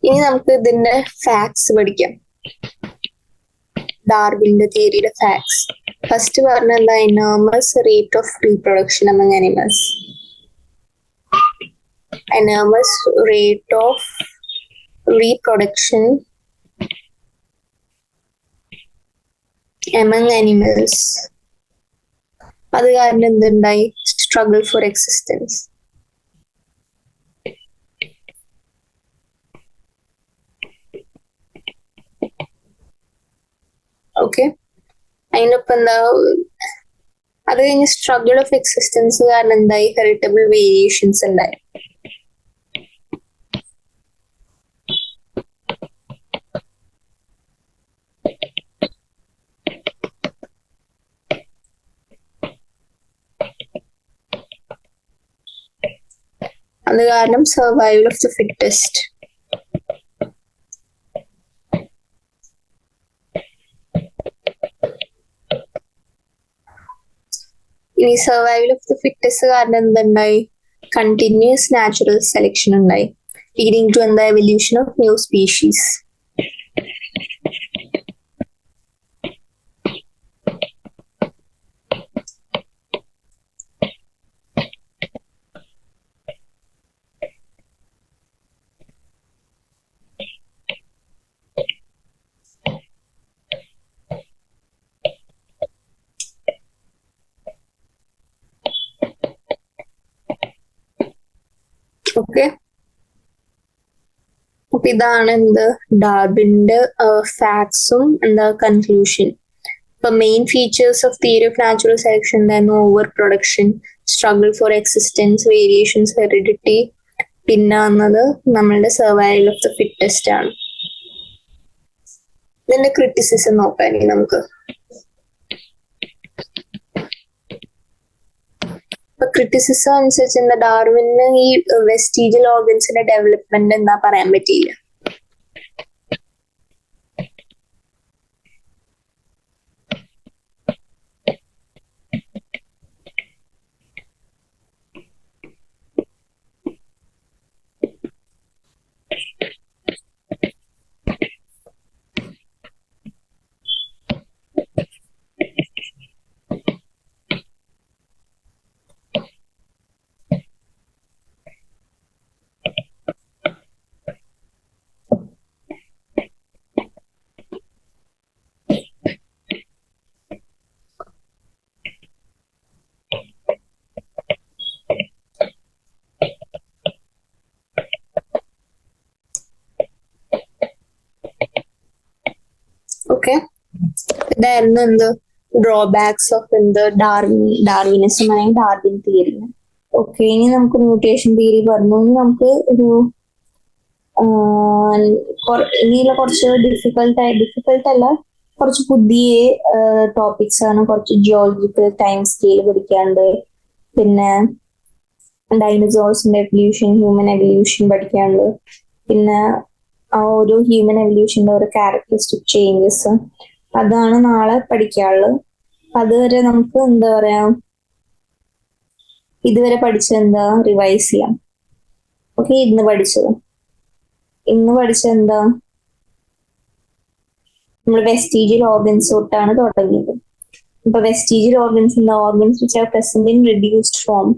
ഇനി നമുക്ക് ഇതിന്റെ ഫാക്ട്സ് പഠിക്കാം. ഡാർവിന്റെ തിയറിയുടെ ഫാക്ട്സ്. ഫസ്റ്റ് പറഞ്ഞ enormous rate of reproduction among animals. Enormous rate of reproduction among animals. അത് കാരണം എന്തുണ്ടായി? Struggle for existence. ഓക്കെ, അതിനൊപ്പം എന്താ, അത് കഴിഞ്ഞ് സ്ട്രഗിൾ ഓഫ് എക്സിസ്റ്റൻസ് കാരണം എന്തായി? ഹെറിറ്റബിൾ വേരിയേഷൻസ് ഉണ്ടായി. അത് കാരണം സർവൈവൽ ഓഫ് ദ ഫിറ്റസ്റ്റ്. ഇനി സർവൈവൽ ഓഫ് ദ ഫിറ്റസ്റ്റ് കാരണം എന്തുണ്ടായി? കണ്ടിന്യൂസ് നാച്ചുറൽ സെലക്ഷൻ ഉണ്ടായി, ലീഡിങ് ടു എന്താ? Evolution of new species. Okay, അപ്പൊ ഇതാണ് എന്ത്? ഡാർവിന്റെ ഫാക്ട്സും എന്താ കൺക്ലൂഷൻ. ഇപ്പൊ main features of theory of natural selection എന്തായിരുന്നു? Overproduction, struggle for existence, variations, heredity, പിന്നെ വന്നത് നമ്മളുടെ സർവൈവൽ ഓഫ് ദ ഫിറ്റസ്റ്റ് ആണ്. ഇതിന്റെ ക്രിറ്റിസിസം നോക്കാം ഇനി നമുക്ക്. ഇപ്പൊ ക്രിറ്റിസിസം അനുസരിച്ച് എന്താ? ഡാർവിന് ഈ വെസ്റ്റീജിയൽ ഓർഗൻസിന്റെ ഡെവലപ്മെന്റ് എന്താ പറയാൻ പറ്റിയില്ല. ഓക്കെ, ഇതായിരുന്നു എന്ത്? ഡ്രോബാക്സ് ഓഫ് എന്ത്? ഡാർവിനിസം അല്ലെങ്കിൽ ഡാർവിൻ തിയറി. ഓക്കെ, ഇനി നമുക്ക് മ്യൂട്ടേഷൻ തിയറി പറഞ്ഞു. ഇനി നമുക്ക് ഒരു ഇതിൽ കുറച്ച് ഡിഫിക്കൽട്ട് അല്ല, കുറച്ച് പുതിയ ടോപ്പിക്സ് ആണ്. കുറച്ച് ജിയോളജിക്കൽ ടൈം സ്കെയിൽ പഠിക്കാണ്ട്, പിന്നെ ഡൈനസോഴ്സിന്റെ എവല്യൂഷൻ, ഹ്യൂമൻ എവല്യൂഷൻ പഠിക്കാണ്ട്, പിന്നെ ആ ഒരു ഹ്യൂമൻ എവല്യൂഷന്റെ ഒരു ക്യാരക്ടറിസ്റ്റിക് ചേഞ്ചസ്, അതാണ് നാളെ പഠിക്കാനുള്ളത്. അതുവരെ നമുക്ക് എന്താ പറയാ, ഇതുവരെ പഠിച്ചത് എന്താ റിവൈസ് ചെയ്യാം. ഓക്കെ, ഇന്ന് പഠിച്ചത് എന്താ? നമ്മൾ വെസ്റ്റീജിയൽ ഓർഗൻസ് തൊട്ടാണ് തുടങ്ങിയത്. ഇപ്പൊ വെസ്റ്റീജിയൽ ഓർഗൻസ് എന്താ? Organs which are present in reduced form,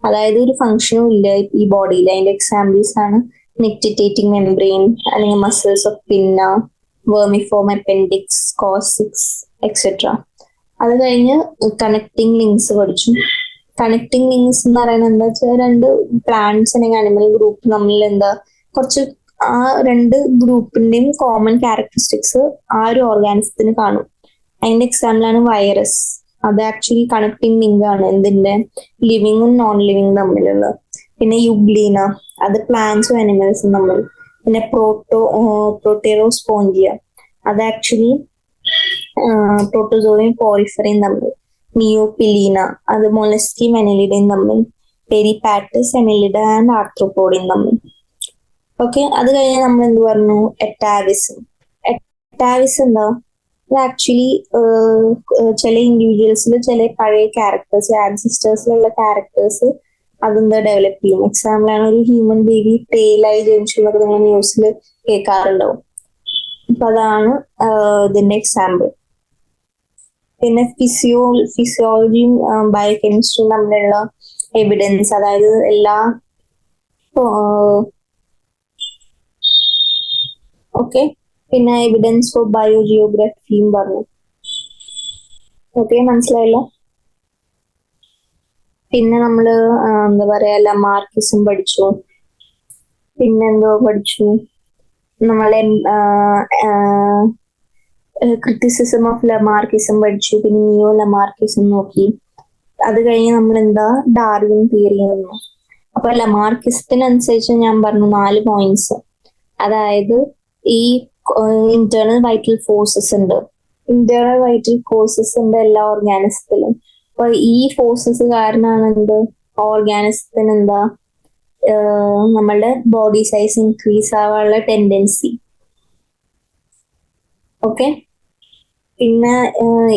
അതായത് ഒരു ഫംഗ്ഷനും ഇല്ല ഈ ബോഡിയിൽ. അതിന്റെ എക്സാമ്പിൾസ് ആണ് നിക്റ്റിറ്റേറ്റിംഗ് മെംബ്രെയിൻ, അല്ലെങ്കിൽ മസിൽസ് ഓഫ് പിന്ന, വെർമിഫോം അപ്പൻഡിക്സ്, കോസിക്സ് എക്സെട്ര. അത് കഴിഞ്ഞ് കണക്ടിങ് ലിങ്ക്സ് പഠിച്ചു. കണക്ടിങ് ലിങ്ക്സ് എന്ന് പറയുന്നത് എന്താ വെച്ചാൽ, രണ്ട് പ്ലാന്റ്സ് അല്ലെങ്കിൽ അനിമൽ ഗ്രൂപ്പ് തമ്മിൽ എന്താ കുറച്ച് ആ രണ്ട് ഗ്രൂപ്പിന്റെയും കോമൺ ക്യാരക്ടറിസ്റ്റിക്സ് ആ ഒരു ഓർഗാനിസത്തിന് കാണും. അതിന്റെ എക്സാമ്പിൾ ആണ് വൈറസ്. അത് ആക്ച്വലി കണക്ടിങ് ലിങ്ക് ആണ് എന്തിന്റെ? ലിവിങ്ങും നോൺ ലിവിങ് തമ്മിലുള്ള. പിന്നെ യുഗ്ലീന, അത് പ്ലാന്റ്സും അനിമൽസും തമ്മിൽ. പിന്നെ പ്രോട്ടേറോസ്പോഞ്ചിയ, അത് ആക്ച്വലി പ്രോട്ടോസോയും പോറിഫറയും തമ്മിൽ. നിയോപിലീന, അത് മൊലസ്കിയും അനലിഡയും തമ്മിൽ. പെരിപാറ്റസ്, അനലിഡ ആൻഡ് ആർത്രോപോഡയും തമ്മിൽ. ഓക്കെ, അത് കഴിഞ്ഞ് നമ്മൾ എന്ത് പറഞ്ഞു? എറ്റാവിസം എന്താ? അത് ആക്ച്വലി ചില ഇൻഡിവിജ്വൽസിൽ ചില പഴയ ക്യാരക്ടേഴ്സ്, ആൻസിസ്റ്റേഴ്സിലുള്ള ക്യാരക്ടേഴ്സ് അതെന്താ ഡെവലപ്പ് ചെയ്യും. എക്സാമ്പിൾ ആണ് ഒരു ഹ്യൂമൻ ബേബി ടെയിലായി ജനിച്ചു എന്നൊക്കെ നിങ്ങൾ ന്യൂസിൽ കേൾക്കാറുണ്ടാവും. അപ്പൊ അതാണ് ഇതിന്റെ എക്സാമ്പിൾ. പിന്നെ ഫിസിയോളജിയും ബയോകെമിസ്ട്രിയും തമ്മിലുള്ള എവിഡൻസ്, അതായത് എല്ലാ ഓക്കെ, പിന്നെ എവിഡൻസ് ഫോർ ബയോജിയോഗ്രഫിയും പറഞ്ഞു. ഓക്കെ, മനസ്സിലായല്ലോ? പിന്നെ നമ്മള് എന്താ പറയാ ലമാർക്കിസം പഠിച്ചു. പിന്നെന്തോ പഠിച്ചു നമ്മളെ ക്രിറ്റിസിസം ഓഫ് ലമാർക്കിസം പഠിച്ചു. പിന്നെ നിയോ ലമാർക്കിസം നോക്കി. അത് കഴിഞ്ഞ് നമ്മൾ എന്താ ഡാർവിൻ തിയറി വന്നു. അപ്പൊ ലമാർക്കിസത്തിനനുസരിച്ച് ഞാൻ പറഞ്ഞു 4 പോയിന്റ്സ്. അതായത് ഈ ഇന്റേണൽ വൈറ്റൽ ഫോഴ്സസ് ഉണ്ട്. ഇന്റേണൽ വൈറ്റൽ ഫോഴ്സസ് ഉണ്ട് എല്ലാ ഓർഗാനിസത്തിലും. അപ്പൊ ഈ ഫോഴ്സസ് കാരണമാണ് എന്ത് ഓർഗാനിസത്തിന് എന്താ നമ്മളുടെ ബോഡി സൈസ് ഇൻക്രീസ് ആവാനുള്ള ടെൻഡൻസി. ഓക്കെ. പിന്നെ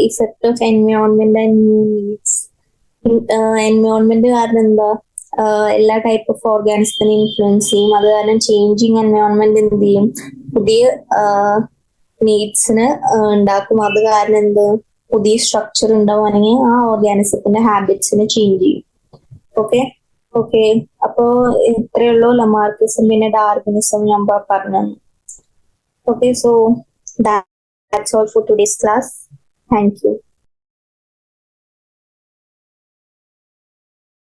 effect of environment and new needs. Environment കാരണം എന്താ എല്ലാ ടൈപ്പ് ഓഫ് ഓർഗാനിസത്തിനെ ഇൻഫ്ലുവൻസ് ചെയ്യും. അത് കാരണം ചേഞ്ചിങ് എൻവയോൺമെന്റ് എന്ത് ചെയ്യും, പുതിയ നീഡ്സിന് ഉണ്ടാക്കും. അത് കാരണം എന്ത് പുതിയ സ്ട്രക്ചർ ഉണ്ടാവുകയാണെങ്കിൽ ആ ഓർഗാനിസത്തിന്റെ ഹാബിറ്റ്സിനെ ചേഞ്ച് ചെയ്യും. Okay okay. അപ്പോ ഇത്രയുള്ളൂ ലമാർക്കിസം പിന്നെ ഡാർവിനിസം ഞാൻ പറഞ്ഞു. Okay, so that's all for today's class. Thank you.